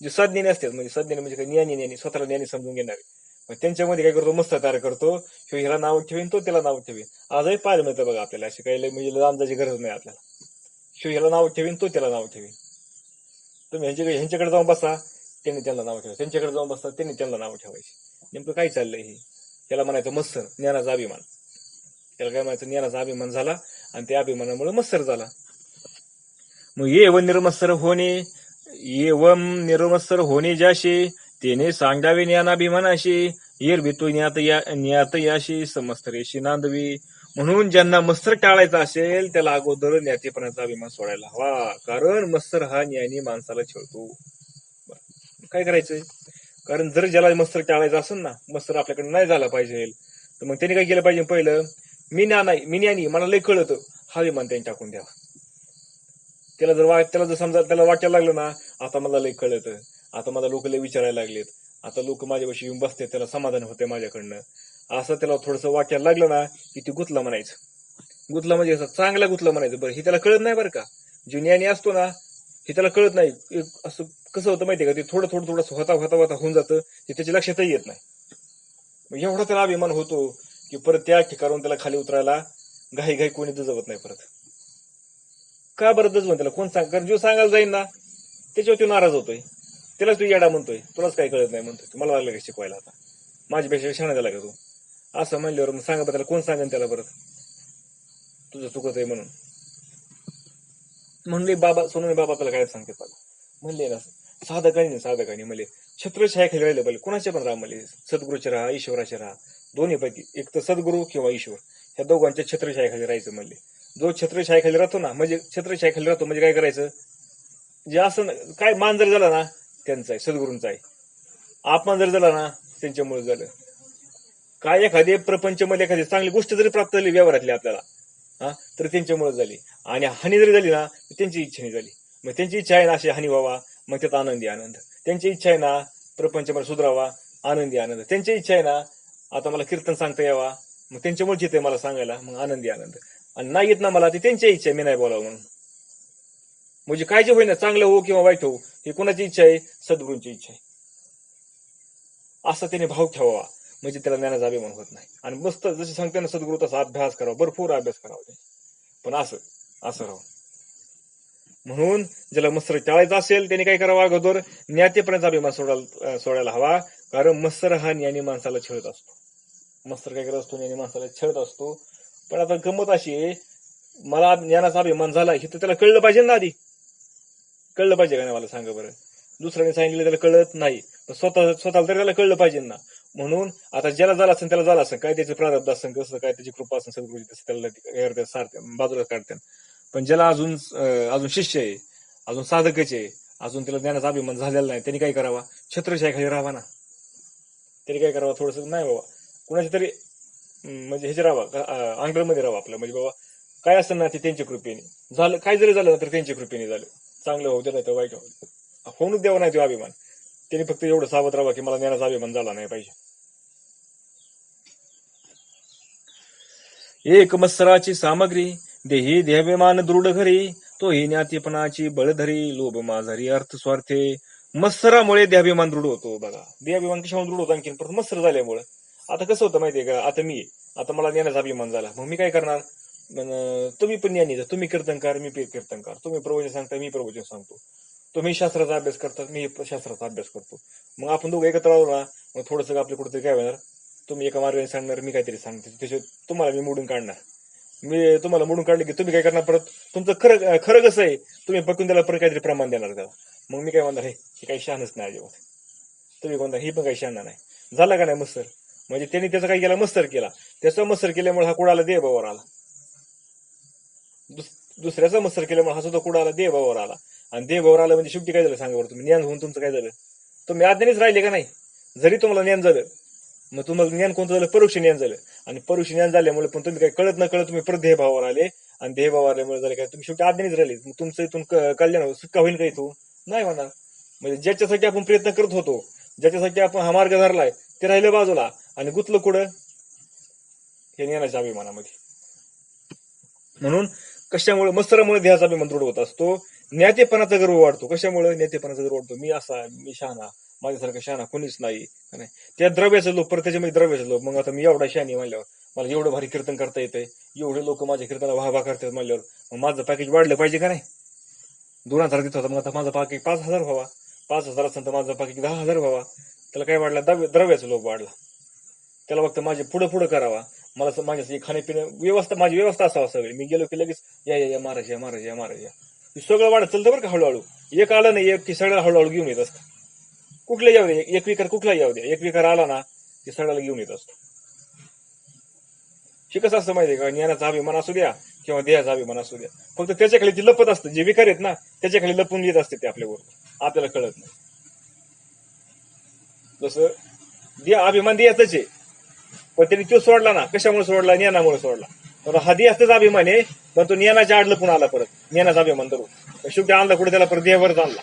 A: जे सज्ञाने असतात, म्हणजे सज्ञाने म्हणजे ज्ञानी स्वतःला ज्ञानी समजून घेणारे, त्यांच्यामध्ये काय करतो, मस्त तयार करतो, ह्याला नाव ठेवीन, तो त्याला नाव ठेवीन. आजही पाहायला मिळतं बघा आपल्याला, अशी काही म्हणजे अंदाची गरज नाही आपल्याला. ह्याला नाव ठेवीन, तो त्याला नाव ठेवीन. तुम्ही ह्यांच्याकडे जाऊन बसा, त्यांनी त्यांना नाव ठेवायचं, त्यांच्याकडे जाऊन बसा, त्यांनी त्यांना नाव ठेवायचे. नेमकं काय चाललंय हे, त्याला म्हणायचं मत्सर, ज्ञानाचा अभिमान. त्याला काय म्हणायचं, ज्ञानाचा अभिमान झाला आणि त्या अभिमानामुळे मत्सर झाला. मग एवम निर्मत्सर होणे ज्याशी, तेने सांगावे ज्ञानाभिमानाशी, एरवी तो ज्ञात याशी समस्तरेशी नांदवी. म्हणून ज्यांना मत्सर टाळायचा असेल त्याला अगोदर ज्ञातेपणाचा अभिमान सोडायला हवा, कारण मत्सर हा ज्ञानी माणसाला छळतो. काय करायचंय? कारण जर ज्याला मत्सर टाळायचा असेल ना, मत्सर आपल्याकडे नाही झाला पाहिजे, तर मग त्याने काय केलं पाहिजे? पहिलं मी ज्ञानी, मला लय कळतं, हा विमान त्यांनी टाकून द्यावा. त्याला जर समजा त्याला वाटायला लागलं ना, आता मला लय कळतं, आता मला लोक लय विचारायला लागलेत, आता लोक माझ्यापाशी येऊन बसते, त्याला समाधान होते माझ्याकडनं, असं त्याला थोडंसं वाटायला लागलं ना, की ती गुतला म्हणायचं. गुतला म्हणजे असं चांगला गुतला म्हणायचं. बरं, हे त्याला कळत नाही बरं का. जो ज्ञानी असतो ना, हे त्याला कळत नाही. असं कसं होतं माहितीये का, ते थोडं थोडं थोडं होता होता होता होऊन जातं, ते त्याच्या लक्षातही येत नाही. मग एवढा त्याला अभिमान होतो की परत त्या ठिकाणून त्याला खाली उतरायला घाई घाई कोणी दजवत नाही परत. का बरं दजवून? त्याला कोण सांग? कारण जो सांगायला जाईल ना, त्याच्यावर तो नाराज होतोय, त्यालाच तू येडा म्हणतोय, तुलाच काही कळत नाही म्हणतोय, मला लागलं का शिकवायला, आता माझ्यापेक्षा शहाणा झाला का तू? असं म्हणल्यावर मग सांगा त्याला, कोण सांगेन त्याला परत तुझं चुकत आहे म्हणून? म्हणले बाबा, सोनूने बाबा त्याला काय सांगते मला, म्हणले ना साधकाने म्हणले छत्रछाया खाली राहिले पाहिजे, कोणाचे पण राहा म्हणले, सद्गुरूचे राहा, ईश्वराचे राहा, दोन्ही पैकी एक तर सद्गुरू किंवा ईश्वर, ह्या दोघांच्या छत्रछायाखाली राहायचं म्हणले. जो छत्रछायाखाली राहतो ना, म्हणजे छत्रछायाखाली राहतो म्हणजे काय करायचं? जे असं काय मान जर झाला ना, त्यांचा आहे, सद्गुरूंचा आहे. अपमान जर झाला ना, त्यांच्यामुळे झालं. काय एखादी प्रपंचमध्ये एखादी चांगली गोष्ट जरी प्राप्त झाली व्यवहारातली आपल्याला, हा, तर त्यांच्यामुळे झाली. आणि हानी जरी झाली ना, त्यांची इच्छेने झाली. मग त्यांची इच्छा आहे ना अशी हानी व्हावा, मग त्यात आनंदी आनंद. त्यांची इच्छा आहे ना प्रपंचमध्ये सुधरावा, आनंदी आनंद. त्यांची इच्छा आहे ना आता मला कीर्तन सांगता यावा, मग त्यांच्यामुळे येते मला सांगायला, मग आनंदी आनंद. आणि नाही येत ना मला, ती त्यांची इच्छा आहे मी नाही बोलावं म्हणून. म्हणजे काय जे होईना, चांगलं हो किंवा वाईट हो, ही कोणाची इच्छा आहे? सद्गुरूंची इच्छा आहे. असा त्याने भाव ठेवावा, म्हणजे त्याला ज्ञानाचा अभिमान होत नाही. आणि मस्त जसे सांगते ना सद्गुरू, तसा अभ्यास करावा, भरपूर अभ्यास करावा. पण असं असं राहून, म्हणून ज्याला मत्सर टाळायचा असेल त्याने काय करावं? अगोदर ज्ञातेपणाचा अभिमान सोडायला हवा. कारण मत्सर हा ज्ञानी माणसाला छळत असतो. मत्सर काय करत असतो? ज्ञानी माणसाला छळत असतो. पण आता गंमत अशी आहे, मला ज्ञानाचा अभिमान झाला हे तर त्याला कळलं पाहिजे ना आधी. कळलं पाहिजे का नाही मला सांगा बरं? दुसऱ्याने सांगितलं त्याला कळत नाही, पण स्वतःला तरी त्याला कळलं पाहिजे ना. म्हणून आता ज्याला झाला असेल त्याला झाला असेल, काय त्याचे प्रारब्ध असेल, कसं काय त्याची कृपा असेल, सद्गुरू त्याला सारख्या बाजूला काढते. पण ज्याला अजून शिष्य आहे, अजून साधकच आहे, अजून त्याला ज्ञानाचा अभिमान झालेला नाही, त्यांनी काय करावा? छत्रछायाखाली राहावा ना. त्यांनी काय करावं? थोडस नाही बाबा, कुणाच्या तरी म्हणजे ह्याचे राहावा, अंडरमध्ये राहावं आपलं, म्हणजे बाबा काय असेल ना ते त्यांच्या कृपेने झालं. काय जरी झालं ना तर त्यांच्या कृपेने झालं. चांगलं होऊ दे नाही तर वाईट होऊनच द्यावा नाही तो अभिमान. त्यांनी फक्त एवढं सावध राहावं की मला ज्ञानाचा अभिमान झाला नाही पाहिजे. एक मत्सराची सामग्री, देही देहाभिमान दृढ घरी, तो ही ज्ञातीपणाची बळधरी, लोभ माझरी अर्थ स्वार्थे. मत्सरामुळे देहाभिमान दृढ होतो. बघा, देहाभिमान कशामुळे दृढ होतो? आणखीन परत मत्सर झाल्यामुळे. आता कसं होतं माहितीये का, आता मला ज्ञानाचा अभिमान झाला, मग मी काय करणार? तुम्ही पण ज्ञानी, तुम्ही कीर्तनकार, मी कीर्तनकार, तुम्ही प्रवचन सांगता, मी प्रवचन सांगतो, तुम्ही शास्त्राचा अभ्यास करतात, मी शास्त्राचा अभ्यास करतो. मग आपण दोघं एकत्र आलो ना, मग थोडंसं आपल्या कुठेतरी काय होणार? तुम्ही एका मार्गाने सांगणार, मी काहीतरी सांगते, त्याच्यात तुम्हाला मी मोडून काढणार. मी तुम्हाला मोडून काढले की तुम्ही काय करणार? परत तुमचं खरं खरं कसं आहे तुम्ही पकडून त्याला परत काहीतरी प्रमाण देणार त्याला. मग मी काय म्हणणार, हे काही शहाणच नाही अजिबात. तुम्ही कोणता ही पण काही शहाणा नाही. झाला का नाही मत्सर? म्हणजे त्यांनी त्याचा काय केला? मत्सर केला. त्याचा मत्सर केल्यामुळे हा कुणाला? देहभावावर आला. दुसऱ्याचा मत्सर केल्यामुळे हा सुद्धा कुणाला? देहभावावर आला. आणि देहभावावर आला म्हणजे शेवटी काय झालं सांगा बरं? तुम्ही ज्ञान होऊन तुमचं काय झालं? तुम्ही अज्ञानीच राहिले का नाही? जरी तुम्हाला ज्ञान झालं, मग तुम्हाला ज्ञान कोणतं झालं? परोक्ष ज्ञान झालं. आणि परोक्ष ज्ञान झाल्यामुळे पण तुम्ही काय कळत न कळत तुम्ही परत देहभावावर आले, आणि देहभावावर आल्यामुळे झाले काय? तुम्ही शेवटी अज्ञानीच राहिले. मग तुमचं इथून कल्याण सुटका होईल का? इथून नाही होणार. म्हणजे ज्याच्यासाठी आपण प्रयत्न करत होतो, ज्याच्यासाठी आपण हा मार्ग धरलाय, ते राहिलं बाजूला आणि गुतलं कुठं? हे ज्ञानाच्या अभिमानामध्ये. म्हणून कशामुळे? मत्सरामुळे देहाचा अभिमान दृढ होत असतो. ज्ञातेपणाचा गर्व वाढतो. कशामुळे ज्ञातेपणाचा गर्व वाढतो? मी असा, मी शहाणा, माझ्यासारखा शहाणा कोणीच नाही. त्या द्रव्याचं लोक, परत त्याच्यामध्ये द्रव्याचं लोक. मग आता मी एवढा शहाणी म्हणल्यावर मला एवढं भारी कीर्तन करता येतंय, एवढे लोक माझ्या कीर्तनाला वाहवा करतात म्हणल्यावर मग माझं पॅकेज वाढलं पाहिजे का नाही? 2,000 देत होता, मग आता माझं पॅकेज 5,000 व्हावा. 5,000 असेल तर माझं पॅकेज 10,000 व्हावा. त्याला काय वाढला? द्रव्याचा लोभ वाढला. त्याला फक्त माझे पुढे पुढे करावा. मला माझ्या खाण्यापिण्या व्यवस्था, माझी व्यवस्था असावा सगळी. मी गेलो की लगेच या महाराज, या महाराज, या महाराज, या. सगळं वाढत चालतं बरं का हळूहळू. एक आलं नाही एक की सगळं हळूहळू घेऊन येत असतं. कुठलं येऊ दे, एक विकार कुठला येऊ दे, एक विकार आला ना की सगळ्याला घेऊन येत असतो. हे कसं असतं माहितीये का? ज्ञानाचा अभिमान असू द्या किंवा देहाचा अभिमान असू द्या, फक्त त्याच्या खाली ती लपत असतं. जे विकार आहेत ना त्याच्या खाली लपून येत असते ते आपल्याबरोबर, आपल्याला कळत नाही. जसं अभिमान द्यायचाच आहे, पण त्यांनी तो सोडला ना. कशामुळे सोडला? ज्ञानामुळे सोडला. तर हा द्यायचाच अभिमान आहे, पण तो ज्ञानाच्या आडलं पुन्हा आला परत, ज्ञानाचा अभिमान धरून शेवटी आणला कुठे त्याला परत देवावरच आणला.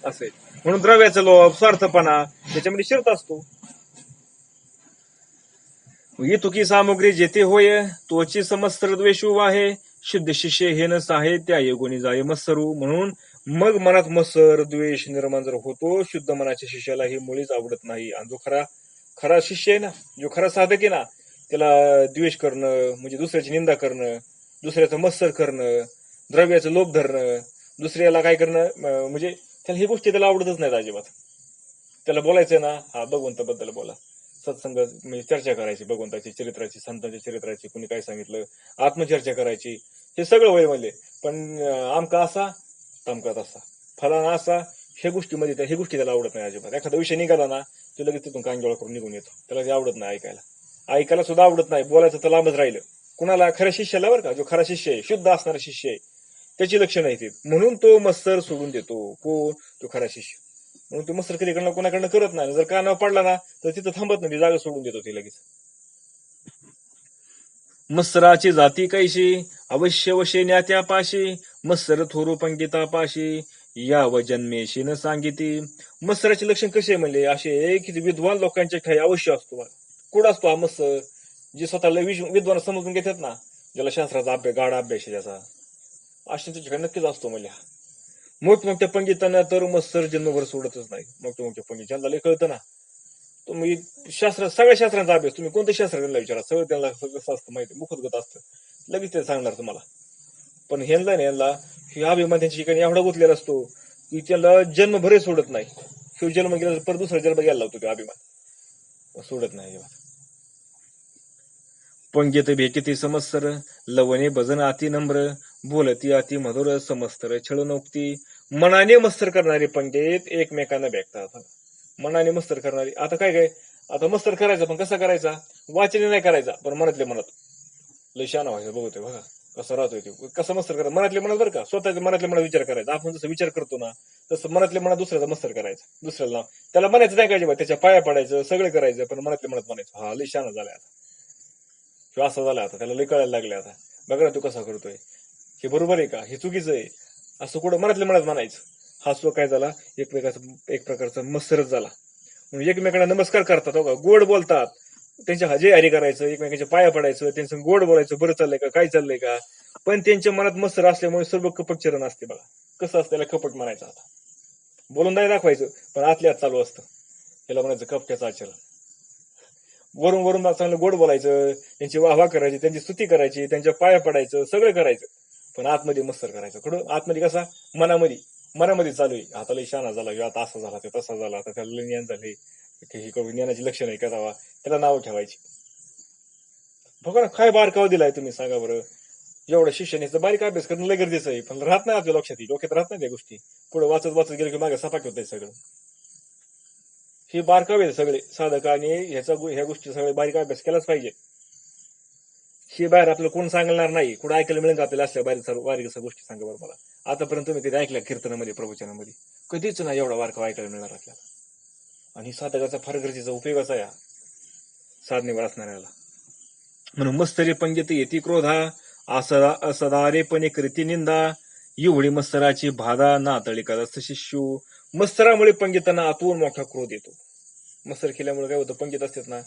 A: असं आहे. म्हणून द्रव्याचा लोभ, स्वार्थपणा त्याच्यामध्ये शिरत असतो. तुकी सामुग्री जेथे होय, तोची समस्तर द्वेषू आहे. शुद्ध शिष्य हे न साहे, त्या योगुनी जाय मत्सरू. म्हणून मग मनात मत्सर द्वेष निर्माण जर होतो, शुद्ध मनाच्या शिष्याला ही मुळीच आवडत नाही. आणि जो खरा खरा शिष्य आहे ना, जो खरा साधक आहे ना, त्याला द्वेष करणं म्हणजे दुसऱ्याची निंदा करणं, दुसऱ्याचं मत्सर करणं, द्रव्याचं लोभ धरणं, दुसऱ्याला काय करणं, म्हणजे त्याला ही गोष्टी त्याला आवडतच नाहीत अजिबात. त्याला बोलायचं ना, हा भगवंताबद्दल बोला, सत्संग म्हणजे चर्चा करायची, भगवंताची चरित्राची, संतांच्या चरित्राची, कुणी काय सांगितलं, आत्मचर्चा करायची, हे सगळं वय म्हणले. पण आमका असा, तमका तसा, फलाना असा, हे गोष्टीमध्ये हे गोष्टी त्याला आवडत नाही अजिबात. एखादा विषय निघाला ना, तो लगेच तिथून कांगोळा करून निघून येतो. त्याला ते आवडत नाही ऐकायला. ऐकायला सुद्धा आवडत नाही, बोलायचं तर लांबच राहिलं. कुणाला? खऱ्या शिष्याला बरं का, जो खरा शिष्य आहे, शुद्ध असणारा शिष्य आहे, त्याची लक्षणं येतात. म्हणून तो मत्सर सोडून देतो. कोण? तो खरा शिष्य. म्हणून तो मत्सर कधीकडनं कोणाकडनं करत नाही. जर कानावर पडला ना, तर तिथं थांबत नाही, जागा सोडून देतो ती लगेच. मत्सराची जाती कैशी, अवश्य वशे न्यात्यापाशी, मत्सर थोरू पंकिता पाशी, याव जन्मेशी न सांगिती. मत्सराचे लक्षण कसे म्हणले? असे की विद्वान लोकांच्या ठाई अवश्य असतो. कुठं असतो हा मत्सर? जे स्वतःला विद्वान समजून घेतात ना, ज्याला शास्त्राचा अभ्यास, गाढा अभ्यास आहे ज्याचा, असे तुझ्याकडे नक्कीच असतो म्हणजे. मोठमोठ्या पंडितांना तर मत्सर जन्मभर सोडतच नाही. मोठमोठ्या पंडित ज्यांना लय कळतं ना, तुम्ही शास्त्र, सगळ्या शास्त्रांचा अभ्यास, तुम्ही कोणत्या शास्त्र त्यांना विचारा, सगळं त्यांना कसं असतं माहिती, मुखदगत असतं, लगेच ते सांगणार तुम्हाला. पण ह्यांना हे अभिमान त्यांच्या ठिकाणी एवढा गुंतलेला असतो की त्याला जन्मभरही सोडत नाही. शिव जन्म गेला पर दुसरा जन्म घ्यायला लावतो ते अभिमान, सोडत नाही. पंगित भेटिती समस्तर, लवणे भजन अति नम्र, बोलती अति मधुर समस्तर छळनोक्ती. मनाने मस्तर करणारे पंडित एकमेकांना भेटतात. मनाने मस्तर करणारे, आता काय काय, आता मस्तर करायचा, पण कसा करायचा? वाचने नाही करायचा, पण मनातल्या मनात. लय शाना व्हायचं बघतोय बघा कसं राहतोय ते, कसं मस्तर करा मनातल्या मनात बरं का. स्वतःच्या मनातल्या मनात विचार करायचा. आपण जसं विचार करतो ना, तसं मनातल्या मनात दुसऱ्याचा मस्तर करायचा. दुसऱ्याला त्याला म्हणायचं नाही काय, त्याच्या पाया पडायचं, सगळं करायचं, पण मनातल्या मनात म्हणायचं, हा लय शाना झालाय आता, किंवा असं झालं आता, त्याला लय कळायला लागले आता, बघा ना तू कसा करतोय, हे बरोबर आहे का, हे चुकीचं आहे, असं कुठं मनातल्या मनात म्हणायचं. हा सो काय झाला, एक प्रकारचा मत्सरच झाला. म्हणजे एकमेकांना नमस्कार करतात, हो का, गोड बोलतात, त्यांच्या हजे हरी करायचं, एकमेकांच्या पाया पडायचं, त्यांचं गोड बोलायचं, बरं चाललंय का, काय चाललंय का. पण त्यांच्या मनात मत्सर असल्यामुळे सर्व कपट चरण असते बघा. कसं असतं त्याला कपट म्हणायचं, आता बोलून नाही दाखवायचं, पण आतल्या आत चालू असतं, त्याला म्हणायचं कपट्याचं आचरण. वरून वरून चांगलं गोड बोलायचं, त्यांची वाहवा करायची, त्यांची स्तुती करायची, त्यांच्या पाया पडायचं, सगळं करायचं, पण आतमध्ये मत्सर करायचं. कुठं? आतमध्ये कसा? मनामध्ये. मनामध्ये चालू आहे, आता लय शाना झाला, आता असा झाला, ते तसा झाला, आता त्याला ज्ञान झाले, हे ज्ञानाची लक्षण आहे का, त्याला नाव ठेवायची. बघा ना, काय बारकावा दिलाय तुम्ही, सांगा बरं. एवढ्या शिष्याने बारीक अभ्यास करणं लय गरजेचं आहे, पण राहत नाही आपल्या लक्षात, डोक्यात राहत नाही त्या गोष्टी. पुढे वाचत वाचत गेलं की मागे सपाक होत सगळं. हे बारकावे सगळे साधकाने ह्या गोष्टी सगळे बारीक अभ्यास केलाच पाहिजे. हे बाहेर आपल्याला कोण सांगणार नाही, कुठं ऐकायला मिळेल का आपल्याला असल्या बारीक गोष्टी? सांगा बरं मला. आतापर्यंत तुम्ही कधी ऐकल्या कीर्तनामध्ये, प्रवचनामध्ये? कधीच नाही एवढा बारकावा ऐकायला मिळणार आपल्याला. आणि साधकाचा फार गरजेचा उपयोगाचा या साधनेवर असणाऱ्याला. म्हणून मस्तरी पंडित येती क्रोधा, असदारेपणे करीती निंदा, एवढी मस्तराची बाधा नातळी करत शिष्यू. मस्तरामुळे पंडितांना आतून मोठा क्रोध येतो. मस्तर केल्यामुळे काय होतं, पंडित असतात ना,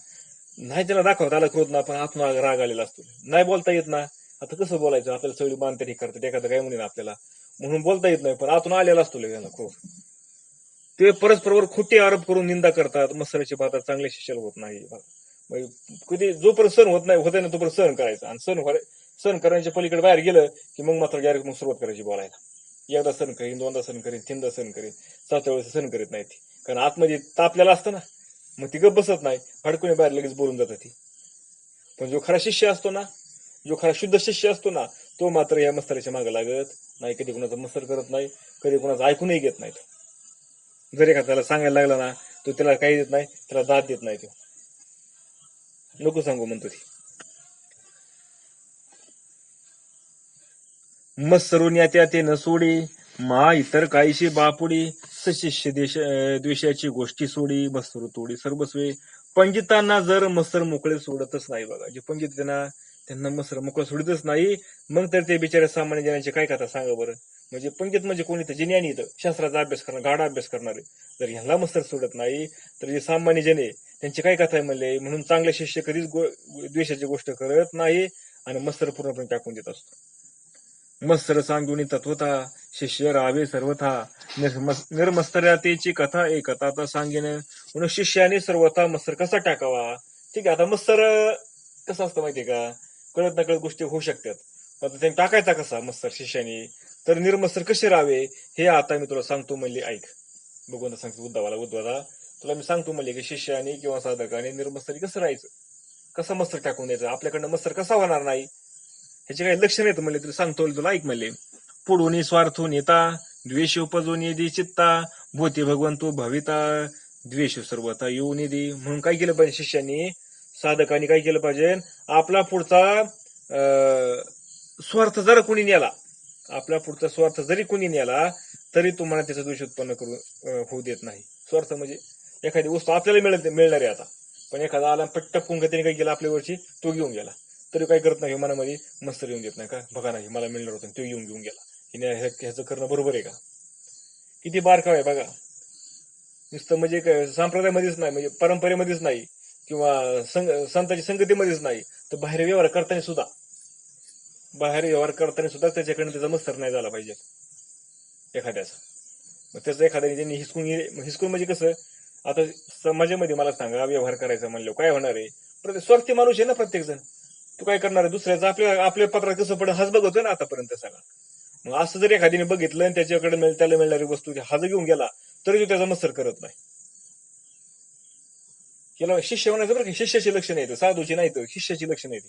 A: नाही त्याला दाखवता आला क्रोध ना, पण आतून राग आलेला असतो, नाही बोलता येत ना. आता कसं बोलायचं, आपल्याला सगळी मान तरी करतात, एखादं काय म्हणेन आपल्याला, म्हणून बोलता येत नाही, पण आतून आलेला असतो त्यांना क्रोध. ते परस्परवर खोटे आरोप करून निंदा करतात. मस्तराची बाधा चांगल्या शिष्याला होत नाही. कधी जोपर्यंत सण होत नाही, होत ना, तोपर्यंत सहन करायचा. आणि सहन करण्याच्या पलीकडे बाहेर गेलं की मग मात्र डायरेक्ट मग सुरुवात करायची बोलायला. एकदा सहन करीन, दोनदा सहन करीन, तीनदा सहन करीन, 7व्या वेळेस सहन करीत नाही ती, कारण आतमध्ये तापलेला असतं ना, मग ती गप बसत नाही, फडकून बाहेर लगेच बोलून जात ती. पण जो खरा शिष्य असतो ना, जो खरा शुद्ध शिष्य असतो ना, तो मात्र या मस्तराच्या मागे लागत नाही, कधी कुणाचा मस्तर करत नाही, कधी कुणाचं ऐकूनही घेत नाही. जर एखाद्याला सांगायला लागला ना, तो त्याला काही देत नाही, त्याला दाद देत नाही, तो नको सांगू म्हणतो ती. मत्सरून या त्या ते न सोडी, मा इतर काहीशी बापुडी सशिष्य द्वेषाची गोष्टी सोडी मत्सर तोडी सर्वस्वे. पंडितांना जर मत्सर मोकळे सोडतच नाही बघा, जे पंडित त्यांना मत्सर मोकळं सोडतच नाही. मग तर ते बिचारे सामान्य जनांचे काय कथा सांगा बरं. म्हणजे पंडित म्हणजे कोणी तर ज्ञानी येतं, शास्त्राचा अभ्यास करणार, गाढा अभ्यास करणारे, जर ह्याला मत्सर सोडत नाही तर जे सामान्य जन आहे त्यांची काय कथा आहे म्हणले. म्हणून चांगले शिष्य कधीच द्वेषाची गोष्ट करत नाही आणि मत्सर पूर्णपणे टाकून देत असतो. मत्सर सांगून तत्वता शिष्य राहावे सर्वथा. निर्मत्सरातेची कथा एक कथा सांगेन, म्हणून शिष्याने सर्वथा मत्सर कसा टाकावा. ठीक आहे, आता मत्सर कसं असतं माहितीये का, कळत न कळत गोष्टी होऊ शकतात, पण त्यांनी टाकायचा कसा मत्सर शिष्याने. तर निर्मत्सर कसे राहावे हे आता मी तुला सांगतो म्हणले, ऐक. भगवंत सांगतो उद्धवाला तुला मी सांगतो म्हणले की शिष्याने किंवा साधकाने निर्मत्सरी कसं राहायचं, कसं मत्सर टाकून द्यायचं, आपल्याकडनं मत्सर कसा होणार नाही ह्याचे काही लक्षण येतं म्हणले. तुला सांगतो तुला ऐक म्हणले. पुढून स्वार्थून येता द्वेष उपजून येदी चित्ता, भूती भगवंतू भविता द्वेष सर्वथा येऊ निधी. म्हणून काय केलं पाहिजे शिष्यांनी, साधकांनी काय केलं पाहिजे, आपला पुढचा स्वार्थ जर कोणी नेला, आपला पुढचा स्वार्थ जरी कोणी नेला तरी तुम्हाला त्याचा दोष उत्पन्न करू होऊ देत नाही. स्वार्थ म्हणजे एखादी वस्तू आपल्याला मिळणार आहे आता, पण एखादा आला पट्टपून त्याने काय केलं आपल्यावरची, तो घेऊन गेला, तरी काय करत नाही मनामध्ये मस्त येऊन देत नाही का, बघा नाही मला मिळणार होतं तो घेऊन गेला, ह्याचं करणं बरोबर आहे का. किती बारकाव आहे बघा. नुसतं म्हणजे काय संप्रदायामध्येच नाही, म्हणजे परंपरेमध्येच नाही किंवा संतांच्या संगतीमध्येच नाही, तर बाहेर व्यवहार करताना सुद्धा त्याच्याकडनं त्याचा मत्सर नाही झाला पाहिजे एखाद्याचा. मग त्याचं एखाद्याने ज्यांनी हिसकून म्हणजे कसं, आता समाजामध्ये मला सांगा व्यवहार करायचा म्हणलं काय होणार आहे, स्वार्थी माणूस आहे ना प्रत्येक जण. तू काय करणार आहे, दुसऱ्याचं आपल्या पत्रात कसं पडेल हाच बघतोय ना आतापर्यंत सगळा. मग असं जर एखाद्याने बघितलं आणि त्याच्याकडे त्याला मिळणारी वस्तू हाज घेऊन गेला तरी तो त्याचा मत्सर करत नाही. केला शिष्य म्हणायचं बरं की, शिष्याची लक्षण येतं, साधूची नाही तर शिष्याची लक्षण येते.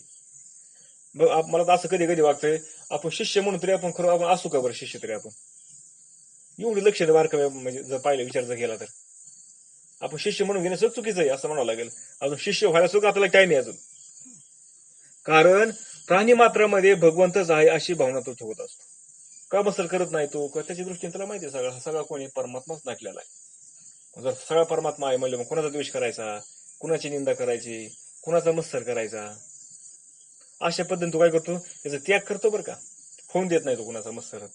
A: मला तर असं कधी कधी वाटतंय, आपण शिष्य म्हणून तरी आपण खरं आपण असू का बरं शिष्य तरी आपण, एवढी लक्ष बारकावे म्हणजे जर पाहिलं विचार जर केला तर आपण शिष्य म्हणून घेणं चुकीचं आहे असं म्हणावं लागेल. अजून शिष्य व्हायला सुद्धा आपल्याला टाइम आहे अजून, कारण प्राणी मात्रामध्ये भगवंतच आहे अशी भावना तो ठेवत असतो. का मत्सर करत नाही तो, त्याच्या दृष्टीने त्याला माहिती आहे सगळा कोणी परमात्माच दाखलेला आहे. जर सगळा परमात्मा आहे म्हणलं मग कुणाचा द्वेष करायचा, कुणाची निंदा करायची, कुणाचा मत्सर करायचा. अशा पद्धतीने तो काय करतो, त्याचा त्याग करतो बरं का, होऊन देत नाही तो कुणाचा मत्सर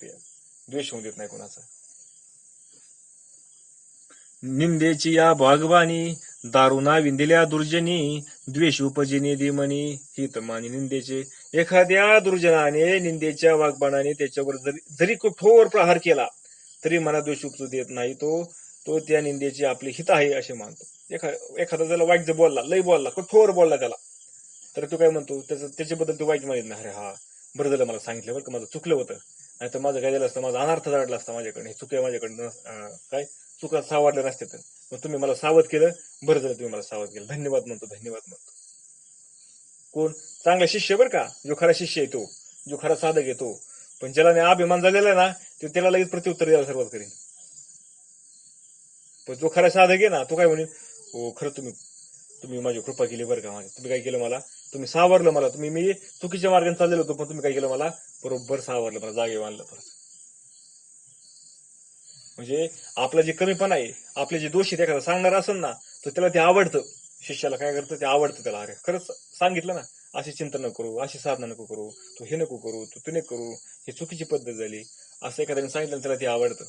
A: द्वेष होऊन देत नाही कुणाचा. निंदेची या भागवानी दारुणा विंदिल्या दुर्जनी, द्वेष उपजिनी दिमनी हित मानी निंदेचे. एखाद्या दुर्जनाने निंदेच्या वागबाणाने त्याच्यावर जरी कठोर प्रहार केला तरी मला द्वेष उपजू देत नाही, तो त्या निंदेचे आपले हित आहे असे मानतो. एखादा त्याला वाईट जर बोलला, लय बोलला, कठोर बोलला त्याला, तर तो काय म्हणतो, त्याच्याबद्दल तो वाईट मानित नाही, अरे हा बरं झालं मला सांगितलं बरं का, माझं चुकलं होतं, नाही तर माझं काय झालं असतं, माझा अनर्थ झाला असता माझ्याकडे, चुकल्या माझ्याकडनं काय चुका सावरल्या नसते तर. मग तुम्ही मला सावध केलं, बरं झालं तुम्ही मला सावध केलं, धन्यवाद म्हणतो. कोण चांगला शिष्य बरं का, जो खरा शिष्य आहे तो, जो खरा साधक आहे तो. पण ज्याला अभिमान झालेला ना, तो त्याला लगेच प्रत्युत्तर द्यायला सुरुवात करेल. पण जो खरा साधक आहे ना, तो काय म्हणेल, हो खरं तुम्ही माझी कृपा केली बरं का, तुम्ही काय केलं मला, तुम्ही सावरलं मला, मी चुकीच्या मार्गाने चाललेलो होतो, पण तुम्ही काय केलं मला बरोबर सावरलं, मला जागे आणलं परत. म्हणजे आपलं जे कमीपणा आहे, आपले जे दोष आहेत, एखादा सांगणार असेल ना तर त्याला ते आवडतं. शिष्याला काय करतं, ते आवडतं त्याला. अरे खरंच सांगितलं ना, अशी चिंता नको करू, अशी साधना नको करू, तू हे नको करू, तू ते नको करू, ही चुकीची पद्धत झाली, असं एखाद्याने सांगितलं त्याला ते आवडतं.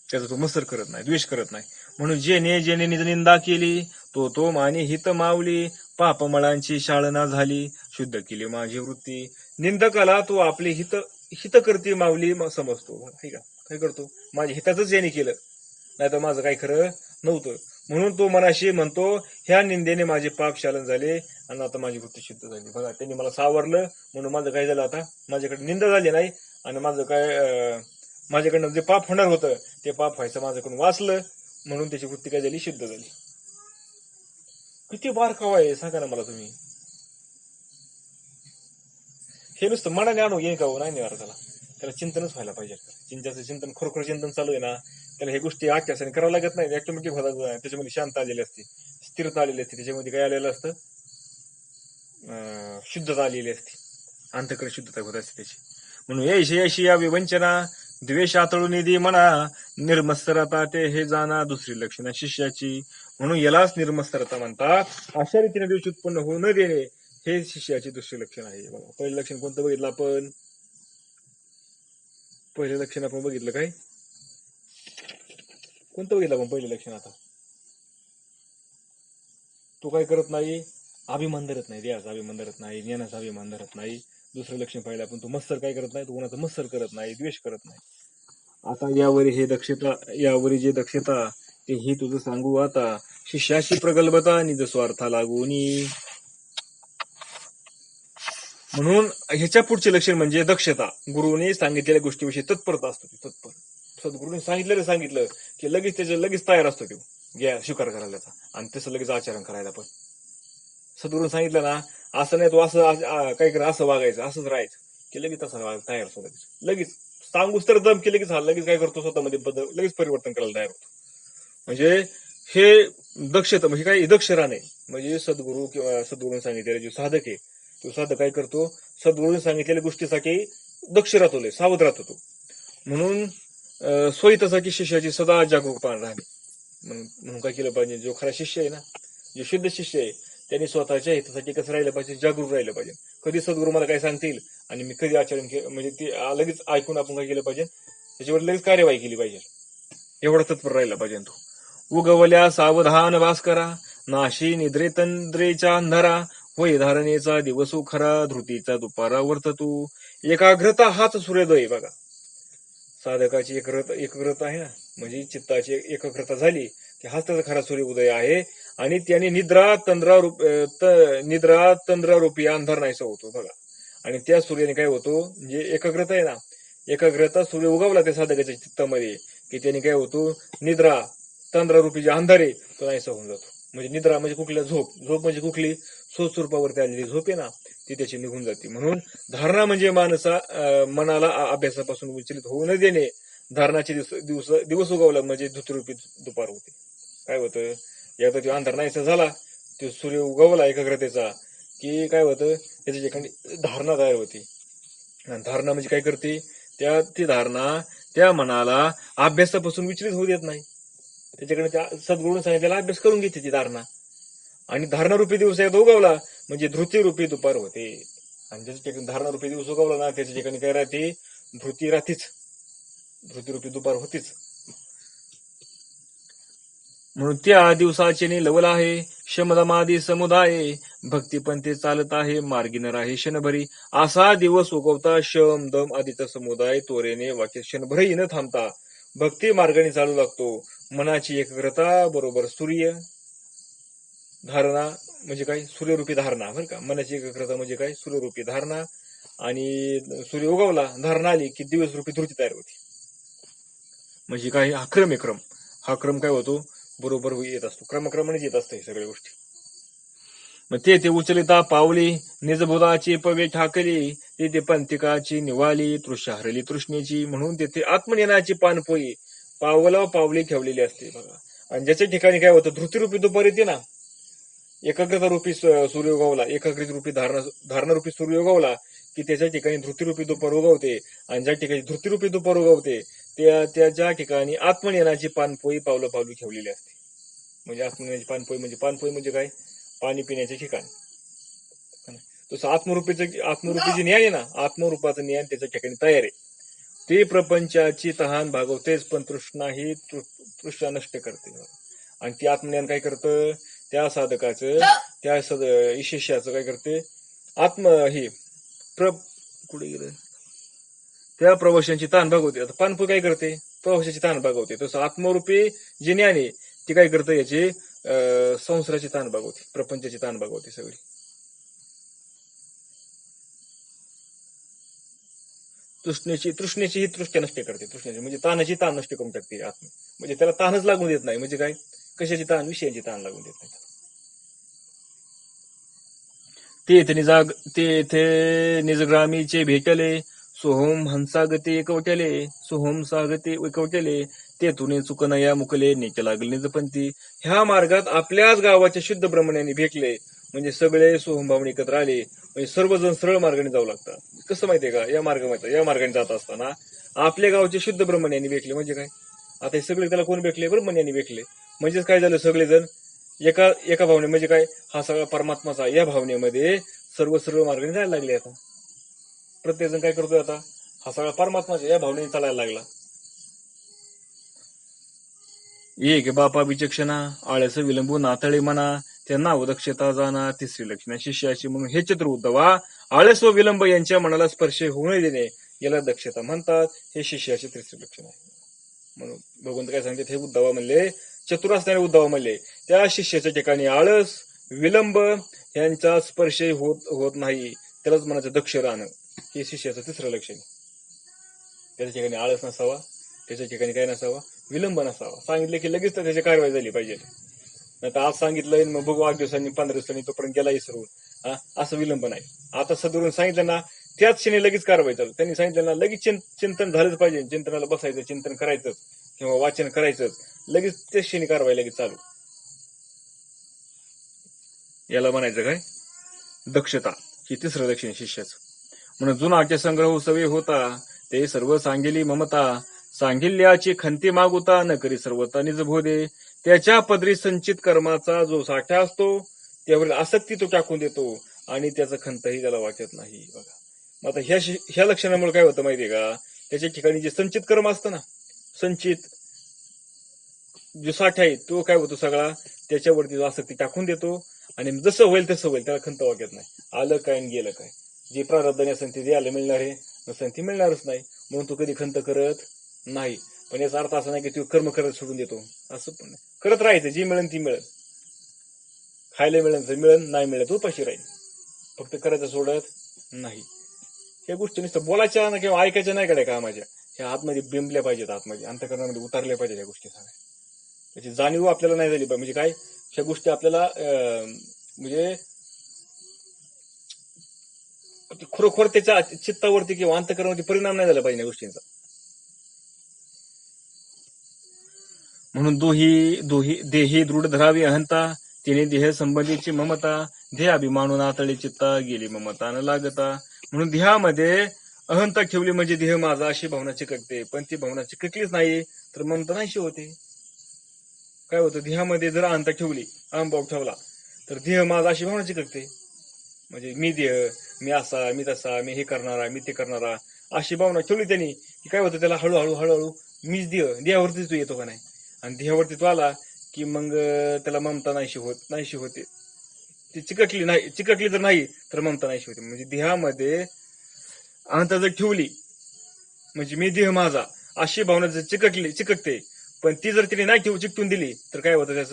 A: त्याचा तो मत्सर करत नाही, द्वेष करत नाही. म्हणून जेने निंदा केली तो माने हित मावली, पापमळांची शाळना झाली, शुद्ध केली माझी वृत्ती. निंदकाला तो आपले हित करती माऊली समजतो. काय करतो, माझ्या हिताचंच याने केलं, नाही तर माझं काही खरं नव्हतं. म्हणून तो मनाशी म्हणतो, ह्या निंदेने माझे पाप शालन झाले आणि आता माझी वृत्ती शुद्ध झाली. बघा त्यांनी मला सावरलं म्हणून माझं काय झालं, आता माझ्याकडे निंदा झाली नाही आणि माझं काय माझ्याकडनं जे पाप होणार होतं ते पाप व्हायचं माझ्याकडून वाचलं, म्हणून त्याची वृत्ती काय झाली, शुद्ध झाली. किती बारकावा आहे सांगा ना मला तुम्ही. हे नुसतं मनाने आणू येईल का हो, नाही त्याला चिंतनच व्हायला पाहिजे. चिंतन खरोखर चिंतन चालू आहे ना, त्याला हे गोष्टी आख्यासाने करावं लागत नाही, ऑटोमॅटिक होतात. त्याच्यामध्ये शांत आलेली असते, स्थिरता आलेली असते, त्याच्यामध्ये काय आलेलं असतं, शुद्धता आलेली असते, अंतकडे शुद्धता होत असते त्याची. म्हणून यशी यशी या विवंचना द्वेष आतळून निधी म्हणा निर्मत्सरता ते हे जाणा दुसरी लक्षणं शिष्याची. म्हणून यालाच निर्मत्सरता म्हणतात. अशा रीतीने द्वेष उत्पन्न होऊ न देणे हे शिष्याचे दुसरे लक्षण आहे. बघा पहिलं लक्षण कोणतं बघितलं आपण? पहिलं लक्षण आपण बघितलं काय? कोणतं बघितलं आपण पहिलं लक्षण? आता तो काय करत नाही? अभिमान धरत नाही, देहाचा अभिमान धरत नाही, ज्ञानाचा अभिमान धरत नाही. दुसरं लक्षण पाहिलं आपण, तो मत्सर काय करत नाही, तो कोणाचा मत्सर करत नाही, द्वेष करत नाही. आता यावरी हे दक्षता, यावरी जे दक्षता ते हे तुझं सांगू आता. शिष्याशी प्रगल्भता निज स्वार्था लागूनी. म्हणून ह्याच्या पुढचे लक्षण म्हणजे दक्षता. गुरुने सांगितलेल्या गोष्टीविषयी तत्परता असतो, ती तत्पर. सद्गुरूने सांगितलं की लगेच त्याच्या लगेच तयार असतो तो घ्या स्वीकार करायला त्याचा, आणि तसं लगेच आचरण करायला. पण सद्गुरूने सांगितलं ना असं नाही, तो असं काय कर, असं वागायचं, असंच राहायचं, की लगेच तसं तयार असतो. लगेच सांगूच तर दम की लगेच लगेच काय करतो, स्वतःमध्ये बदल लगेच परिवर्तन करायला तयार होतो. म्हणजे हे दक्षता, म्हणजे काय दक्ष राहणे. म्हणजे सद्गुरू किंवा सद्गुरूने सांगितलेले जो साधक आहे, तो साधक काय करतो, सद्गुरूने सांगितलेल्या गोष्टीसाठी दक्ष राहतो, सावध राहतो तो. म्हणून स्वहितासाठी शिष्याची सदा जागरूकपणा राहणे. म्हणून काय केलं पाहिजे, जो खरा शिष्य आहे ना, जे शुद्ध शिष्य आहे, त्यांनी स्वतःच्या हितासाठी कसं राहिलं पाहिजे, जागरूक राहिलं पाहिजे. कधी सद्गुरू मला काय सांगतील आणि मी कधी आचरण केलं, म्हणजे ते लगेच ऐकून आपण काय केलं पाहिजे, त्याच्यावर लगेच कार्यवाही केली पाहिजे. एवढा तत्पर राहिला पाहिजे तो. उगवल्या सावधान भास्करा नाशी निद्रे तंद्रेच्या अंधारा होय धारणेचा दिवस खरा धृतीचा दुपारा वर्ततू. एकाग्रता हाच सूर्योदय. बघा साधकाची एकाग्रता आहे ना, म्हणजे चित्ताची एकाग्रता झाली की हाच त्याचा खरा सूर्योदय आहे. आणि त्याने निद्रा तंद्रा रूपी अंधार नाहीसा होतो. बघा, आणि त्या सूर्याने काय होतो, म्हणजे एकाग्रता आहे ना, एकाग्रता सूर्य उगवला त्या साधकाच्या चित्तामध्ये की त्याने काय होतो, निद्रा तंद्रा रूपी जे अंधार आहे तो नाहीसा होऊन जातो. म्हणजे निद्रा म्हणजे कुठल्या झोप म्हणजे कुठली सोच स्वरूपावरती आलेली झोप आहे ना, ती त्याची निघून जाते. म्हणून धारणा म्हणजे मनाला अभ्यासापासून विचलित होऊ न देणे. धारणाचे दिवस उगवला म्हणजे धुतरूपी दुपार होते. काय होतं, एकदा तो अंधार नाहीसा झाला, तो सूर्य उगवला एकाग्रतेचा की काय होतं, त्याच्या ठिकाणी धारणा तयार होती. धारणा म्हणजे काय करते, ती धारणा त्या मनाला अभ्यासापासून विचलित होऊ देत नाही. त्याच्याकडे त्या सद्गुरूने सांगितलेला अभ्यास करून घेते ती धारणा. आणि धारणारूपी दिवस एकदा उगवला म्हणजे धृतीरूपी दुपार होते. आणि ज्याच्या ठिकाणी धारणारूपी दिवस उगवला ना, त्याच्या ठिकाणी काय राहते, धृती राहतेच, धृतीरूपी दुपार होतीच. म्हणून त्या दिवसाचे लवल आहे शमदमादी समुदाय भक्तीपंथी चालत आहे मार्गी न राहे क्षणभरी. असा दिवस उगवता शम दम आदीचा समुदाय तोरेने वाक्य क्षणभरही न थांबता भक्ती मार्गाने चालू लागतो. मनाची एकाग्रता बरोबर सूर्य धारणा म्हणजे काय, सूर्यरूपी धारणा. बरं का, मनाची एकाग्रता म्हणजे काय, सूर्यरूपी धारणा. आणि सूर्य उगवला, धारणा आली की दिवस रूपी धृती तयार होती. म्हणजे काय, हा क्रम आहे. हा क्रम काय होतो, बरोबर येत असतो, क्रमक्रमाने येत असतं हे सगळ्या गोष्टी. मग ते उचलिता पावली निजबोधाची पवे ठाकली ते पंथिकाची निवाली तृष्णा हरली तृष्णेची. म्हणून तेथे आत्मज्ञानाची पानपोई पावली ठेवलेली असते. बघा, आणि ज्याच्या ठिकाणी काय होतं, धृतीरूपी दुपार येते ना, एकाग्रता रूपी सूर्य उगवला, एकाग्रता रूपी धारणा रूपी सूर्य उगवला की त्याच्या ठिकाणी धृतीरूपी दुपार उगवते. आणि ज्या ठिकाणी धृतीरूपी दुपार उगवते त्याच्या ठिकाणी आत्मज्ञानाची पानपोई पावली ठेवलेली असते. म्हणजे आत्मज्ञानाची पानपोई म्हणजे काय, पाणी पिण्याचे ठिकाण. तसं आत्मरूपी जे ज्ञान आहे ना, आत्मरूपाचं ज्ञान त्याच्या ठिकाणी तयार आहे. ते प्रपंचाची तहान भागवतेच, पण तृष्णा नष्ट करते. आणि ती आत्मज्ञान काय करतं, त्या साधकाचं, त्या शिष्याचं काय करते, कुठे गेलं, त्या प्रवाशांची ताण भागवते. आता पानपोई काय करते, प्रवाशाची ताण भागवते. तसं आत्मरूपी जे ज्ञान आहे ती काय करतं, याची संसाराची ताण भागवते, प्रपंचाची ताण भागवते सगळी. तृष्णेची ही तृष्णा नष्ट करते. तृष्णेची म्हणजे ताणाची ताण नष्ट करून टाकते आत्मा. म्हणजे त्याला ताणच लागून देत नाही. म्हणजे काय, कशाची ताण, विषयांची ताण लागून देत नाही. ते निजग्रामीचे भेटले सोहम हंसागते एकवटले, सोहम सागते एकवटले तेथून चुकनया मुकले नीच लागले निजपंथी. ह्या मार्गात आपल्याच गावाच्या शुद्ध ब्रह्मण्याने भेटले, म्हणजे सगळे सोहम भावने एकत्र आले. म्हणजे सर्वजण सरळ मार्गाने जाऊ लागतात. कसं माहितीये का, या मार्गाने जात असताना आपल्या गावचे शुद्ध ब्रह्मज्ञानी भेटले. म्हणजे काय, आता हे सगळे त्याला कोण भेटले, ब्रह्मज्ञानी भेटले. म्हणजेच काय झालं, सगळेजण एका एका भावने, म्हणजे काय, हा सगळा परमात्माचा या भावनेमध्ये सर्व सर्व मार्गाने जायला लागले. आता प्रत्येक जण काय करतोय, आता हा सगळा परमात्माच्या या भावनेने चालायला लागला. एक बापा विचक्षणा, आळस विलंबू नातळे म्हणा, त्या नाव दक्षता जाणा, तिसरी लक्षणा शिष्याची. म्हणून हे चित्र उद्धवा, आळस व विलंब यांच्या मनाला स्पर्श होऊ नये देणे याला दक्षता म्हणतात. हे शिष्याचे तिसरे लक्षण आहे. म्हणून भगवंत काय सांगतात, हे उद्धवा म्हणले, चतुर असणारे उद्धवा म्हणले, त्या शिष्याच्या ठिकाणी आळस विलंब यांचा स्पर्श होत नाही, त्यालाच म्हणायचं दक्ष राहणं. हे शिष्याचं तिसरं लक्षण. त्याच्या ठिकाणी आळस नसावा, त्याच्या ठिकाणी काय नसावा, विलंब नसावा. सांगितलं की लगेच तर त्याची कारवाई झाली पाहिजे. नाही तर आज सांगितलंय मग बघू 8 दिवसांनी 15 दिवसांनी तोपर्यंत गेला इसरून, असं विलंब नाही. आता सदरून सांगितलं ना, त्याच क्षणी लगेच कारवाई चालू. त्यांनी सांगितलं ना, लगेच चिंतन झालंच पाहिजे. चिंतनाला बसायचं, चिंतन करायचं किंवा वाचन करायचं, लगेच त्याच क्षणी कारवाई लगेच चालू. याला म्हणायचं काय, दक्षता. ही तिसरं लक्षण शिष्याचं. म्हणून जुनाचे संग्रह सवे होता, ते सर्व सांगेली ममता, सांगिल्याची खंती मागुता, न करी सर्वता निज बोधे. त्याच्या पदरी संचित कर्माचा जो साठा असतो, त्यावर आसक्ती तो टाकून देतो आणि त्याचं खंतही त्याला वाटत नाही. बघा, मग आता ह्या लक्षणामुळे काय होतं माहितीये का, त्याच्या ठिकाणी जे संचित कर्म असतं ना, संचित जो साठा आहे तो काय होतो सगळा, त्याच्यावरती आसक्ती टाकून देतो आणि जसं होईल तसं होईल, त्याला खंत वाटत नाही. आलं काय आणि गेलं काय, जे प्रारब्धाने असेल ते द्यायला मिळणार आहे, नसेल ती मिळणारच नाही. म्हणून तो कधी खंत करत नाही. पण याचा अर्थ असा नाही की तू कर्म करत सोडून देतो, असं पण नाही. करत राहायचं, जी मिळेल ती मिळेल. खायला मिळेल तर मिळेल, नाही मिळेल उपाशी राहील. फक्त करायचं सोडत नाही. या गोष्टी नुसतं बोलायच्या ना किंवा ऐकायच्या नाही कडे कामाच्या, ह्या आतमध्ये बिंबल्या पाहिजेत, आतमध्ये अंतःकरणामध्ये उतरल्या पाहिजेत या गोष्टी सगळ्या. त्याची जाणीव आपल्याला नाही झाली पाहिजे. म्हणजे काय, ह्या गोष्टी आपल्याला म्हणजे खरोखर त्याच्या चित्तावरती किंवा अंतःकरणावरती परिणाम नाही झाला पाहिजे या गोष्टींचा. म्हणून दोही देही दृढ धरावी अहंता, तिने देह संबंधीची ममता, देह अभिमानून आतळी चित्ता गेली ममता न लागता. म्हणून देहामध्ये अहंता ठेवली म्हणजे देह माझा अशी भावना चिकटते. पण ती भावना चिकटलीच नाही तर ममता नाहीशी होते. काय होतं, देहामध्ये जर अहंता ठेवली, अहंभाव ठेवला, तर देह माझा अशी भावना चिकटते. म्हणजे मी देह, मी असा, मी तसा, मी हे करणारा, मी ते करणारा, अशी भावना ठेवली त्यांनी की काय होतं, त्याला हळूहळू हळूहळू मीच देहावरतीच तो येतो का नाही. आणि देहावरती तो आला की मग त्याला ममता नाहीशी होते. ती चिकटली जर नाही तर ममता नाहीशी होते. म्हणजे देहामध्ये अहंता जर ठेवली म्हणजे मी देह माझा अशी भावना जर चिकटते, पण ती जर तिने नाही चिकटून दिली तर काय होतं,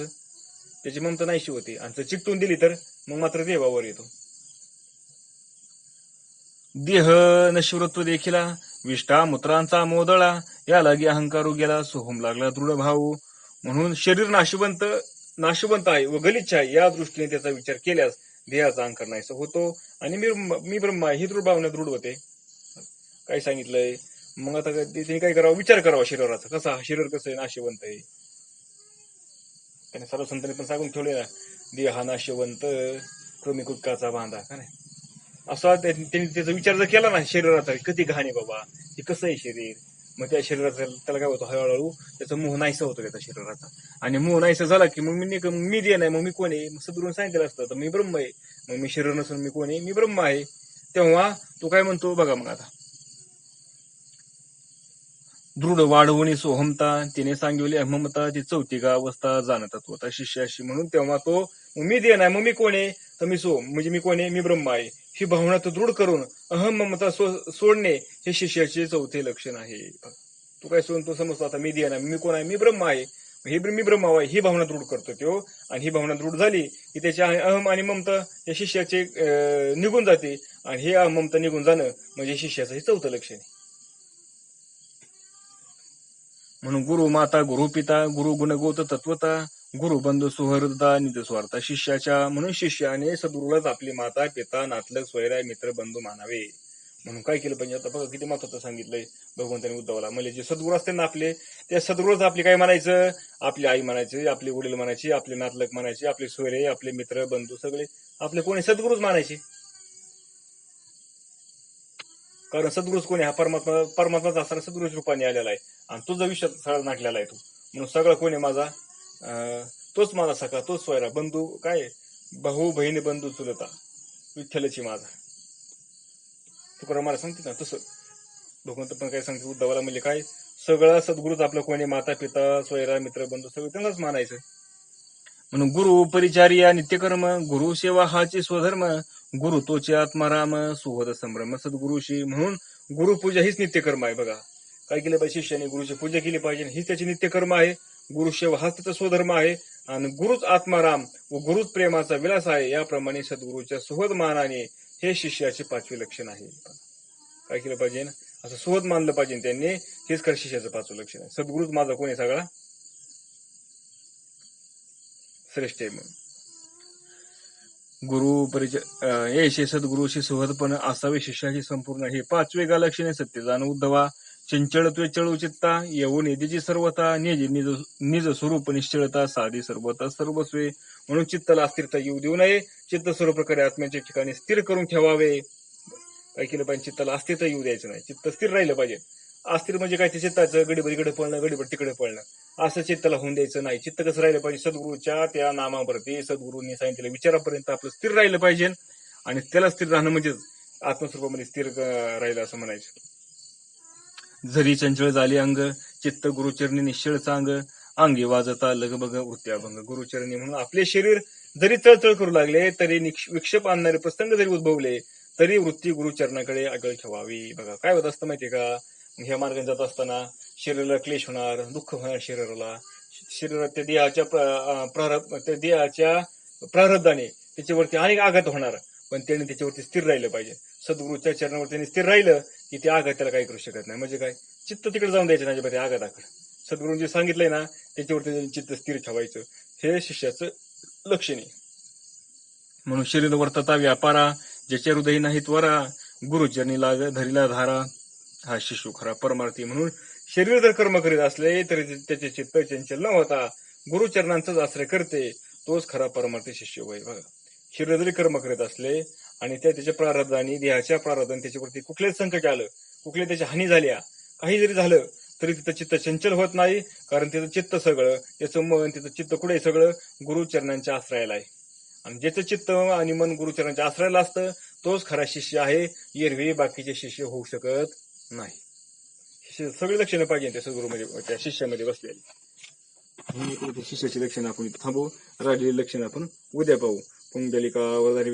A: त्याची ममता नाहीशी होते. आणि जर चिकटून दिली तर मग मात्र देवावर येतो. देह नश्वरत्व देखील विष्ठा मूत्रांचा मोदळा, या लागी अहंकारू गेला सोहम लागला दृढ भाऊ. म्हणून शरीर नाशवंत आहे व गलिच्छ आहे, या दृष्टीने त्याचा विचार केल्यास देहाचा अहंकार नाहीसा होतो आणि मी ब्रह्मा ही दृढ भावना दृढ होते. काय सांगितलंय मग, आता तिने काय करावं, विचार करावा शरीराचा, कसा शरीर कसं आहे, नाशवंत आहे. त्याने सर्व संतांनी पण सांगून ठेवले ना, देह हा नाशवंत कृमी कुटकाचा बांधा, का नाही. असा त्यांनी त्याचा विचार जर केला ना शरीराचा, किती घाण आहे बाबा, हे कसं आहे शरीर, मग त्या शरीराचा त्याला काय होतं, हळूहळू त्याचा मोह नाहीसा होतो त्याचा शरीराचा. आणि मोह नाहीसा झाला की मग मी दे नाही, मग मी कोण आहे, मग सद्गुरूने सांगितलं असतं तर मी ब्रह्म आहे. मग मी शरीर नसून मी कोण आहे, मी ब्रह्म आहे. तेव्हा तो काय म्हणतो बघा, मग आता दृढ वाढवणी सोहमता, तिने सांगितली अहममता, ती चौथी गा अवस्था जाणतात होता शिष्याशी. म्हणून तेव्हा तो मी दे नाही, मग मी कोण आहे, तर मी म्हणजे मी कोण आहे, मी ब्रह्म आहे, ही भावना तो दृढ करून अहम ममता सोडणे हे शिष्याचे चौथे लक्षण आहे. तू काय तो समजतो आता मी दे नाही, मी कोण आहे, मी ब्रह्म आहे, मी ब्रह्म आहे, ही भावना दृढ करतो तो. आणि ही भावना दृढ झाली की त्याच्या अहम आणि ममता या शिष्याचे निघून जाते. आणि हे अहम ममता निघून जाणं म्हणजे शिष्याचं हे चौथं लक्षण आहे. म्हणून गुरु माता, गुरु पिता, गुरु गुणगोत तत्वता, गुरु बंधू सुहृदा निज स्वार्था शिष्याच्या. म्हणून शिष्याने सद्गुरूलाच आपली माता, पिता, नातलग, सोयरा, मित्र, बंधू मानावे. म्हणून काय केलं पाहिजे, आता बघा किती महत्वाचं सांगितलंय भगवंतांनी उद्धवाला. म्हणजे जे सद्गुरू असते ना आपले, त्या सद्गुरूच आपली काय म्हणायचं, आपली आई म्हणायची, आपले वडील म्हणायचे, आपले नातलग म्हणायचे, आपले सोयरे, आपले मित्र, बंधू सगळे आपले कोणी सद्गुरूच मानायचे. कारण सद्गुरूच कोणी हा परमात्माचा असताना सद्गुरूच रूपाने आलेला आहे आणि तुझा विषय सगळा नाटलेला आहे तू म्हणून सगळं कोणी माझा तोच माझा सखा तोच सोयरा बंधू काय भाऊ बहिणी बंधू चुलता विठ्ठलची माझा तुकाराम मला सांगते ना तसं भगवंत पण काय सांगते उद्धवाला म्हणजे काय सगळा सद्गुरूच आपलं कोणी माता पिता सोयरा मित्र बंधू सगळं त्यांनाच मानायचं म्हणून गुरु परिचार्या नित्यकर्म गुरु सेवा हाची स्वधर्म गुरु तोचे आत्माराम सुहद संभ्रम सद्गुरुशी म्हणून गुरुपूजा हीच नित्यकर्म आहे बघा काय केलं पाहिजे शिष्याने गुरुची पूजा केली पाहिजे हीच त्याची नित्यकर्म आहे गुरुसेवा हाच त्याचा स्वधर्म आहे आणि गुरुच आत्माराम व गुरुच प्रेमाचा विलास आहे याप्रमाणे सद्गुरूच्या सुहद मानाने हे शिष्याचे 5वे लक्षण आहे काय केलं पाहिजे असं सुहद मानलं पाहिजे त्यांनी हेच खरं शिष्याचं 5वं लक्षण आहे सद्गुरूच माझा कोणी सगळा श्रेष्ठ आहे म्हणून गुरु परिचय येशे सद्गुरुशी सुहदपण असावे शिष्याची संपूर्ण हे 5वे गा लक्षणे सत्य जाण उद्धवा चंचळत्वे चळू चित्ता येऊन निधीची सर्वता निज स्वरूप निश्चळता साधी सर्वता सर्वस्वे म्हणून चित्ताला अस्थिरता येऊ देऊ नये चित्त सर्व प्रकारे आत्म्याच्या ठिकाणी स्थिर करून ठेवावे काय केलं पाहिजे चित्ताला अस्थिरता येऊ द्यायचं नाही चित्त स्थिर राहिलं पाहिजे अस्थिर म्हणजे काय चित्ताचं गडीभर इकडे पळणं गडीभर तिकडे पळणं असं चित्ताला होऊन द्यायचं नाही चित्त कसं राहिलं पाहिजे सद्गुरूच्या त्या नामाप्रती सद्गुरूंनी सांगितलेल्या विचारापर्यंत आपलं स्थिर राहिलं पाहिजे आणि त्याला स्थिर राहणं म्हणजेच आत्मस्वरूपामध्ये स्थिर राहिलं असं म्हणायचं जरी चंचळ झाले अंग चित्त गुरुचरणी निश्चळ चांग अंगी वाजता लगबग वृत्त्याभंग गुरुचरणी म्हणून आपले शरीर जरी चळचळ करू लागले तरी विक्षेप आणणारे प्रसंग जरी उद्भवले तरी वृत्ती गुरुचरणाकडे आगळ ठेवावी बघा काय होत असतं माहितीये का ह्या मार्गाने जात असताना शरीराला क्लेश होणार दुःख होणार शरीरात त्या देहाच्या प्रारब्धाने त्याच्यावरती अनेक आघात होणार पण त्याने त्याच्यावरती स्थिर राहिलं पाहिजे सद्गुरूच्या चरणावर त्यांनी स्थिर राहिलं की त्या आघात त्याला काही करू शकत नाही म्हणजे काय चित्त तिकडे जाऊन द्यायचं नाही त्या आघाताकडे सद्गुरूंनी जे सांगितलंय ना त्याच्यावरती चित्त स्थिर ठेवायचं हे शिष्याचं लक्षण आहे म्हणून शरीर वर्तता व्यापारा ज्याच्या हृदय नाही त्वरा गुरुचरणी लाग धरीला धारा हा शिशु खरा परमार्थी म्हणून शरीर जर कर्म करीत असले तरी त्याचे चित्त चंचल न होता गुरुचरणांचाच आश्रय करते तोच खरा परमार्थी शिष्य होय बघा शरीर जरी कर्म करीत असले आणि त्याच्या प्रारब्धाने देहाच्या प्रारब्धाने त्याच्यावरती कुठलेच संकट आलं कुठले त्याची हानी झाल्या काही जरी झालं तरी तिथं चित्त चंचल होत नाही कारण त्याचं चित्त सगळं त्याचं मन त्याचं चित्त कुठे सगळं गुरुचरणांच्या आश्रयाला आहे आणि ज्याचं चित्त आणि मन गुरुचरणांच्या आश्रयाला असतं तोच खरा शिष्य आहे एरवी बाकीचे शिष्य होऊ शकत नाही सगळी लक्षणं पाहिजे त्या सद्गुरूमध्ये त्या शिष्यामध्ये बसलेली शिष्याची लक्षणं आपण थांबवू राहिलेली लक्षणं आपण उद्या पाहू पुंडलिका वरदारी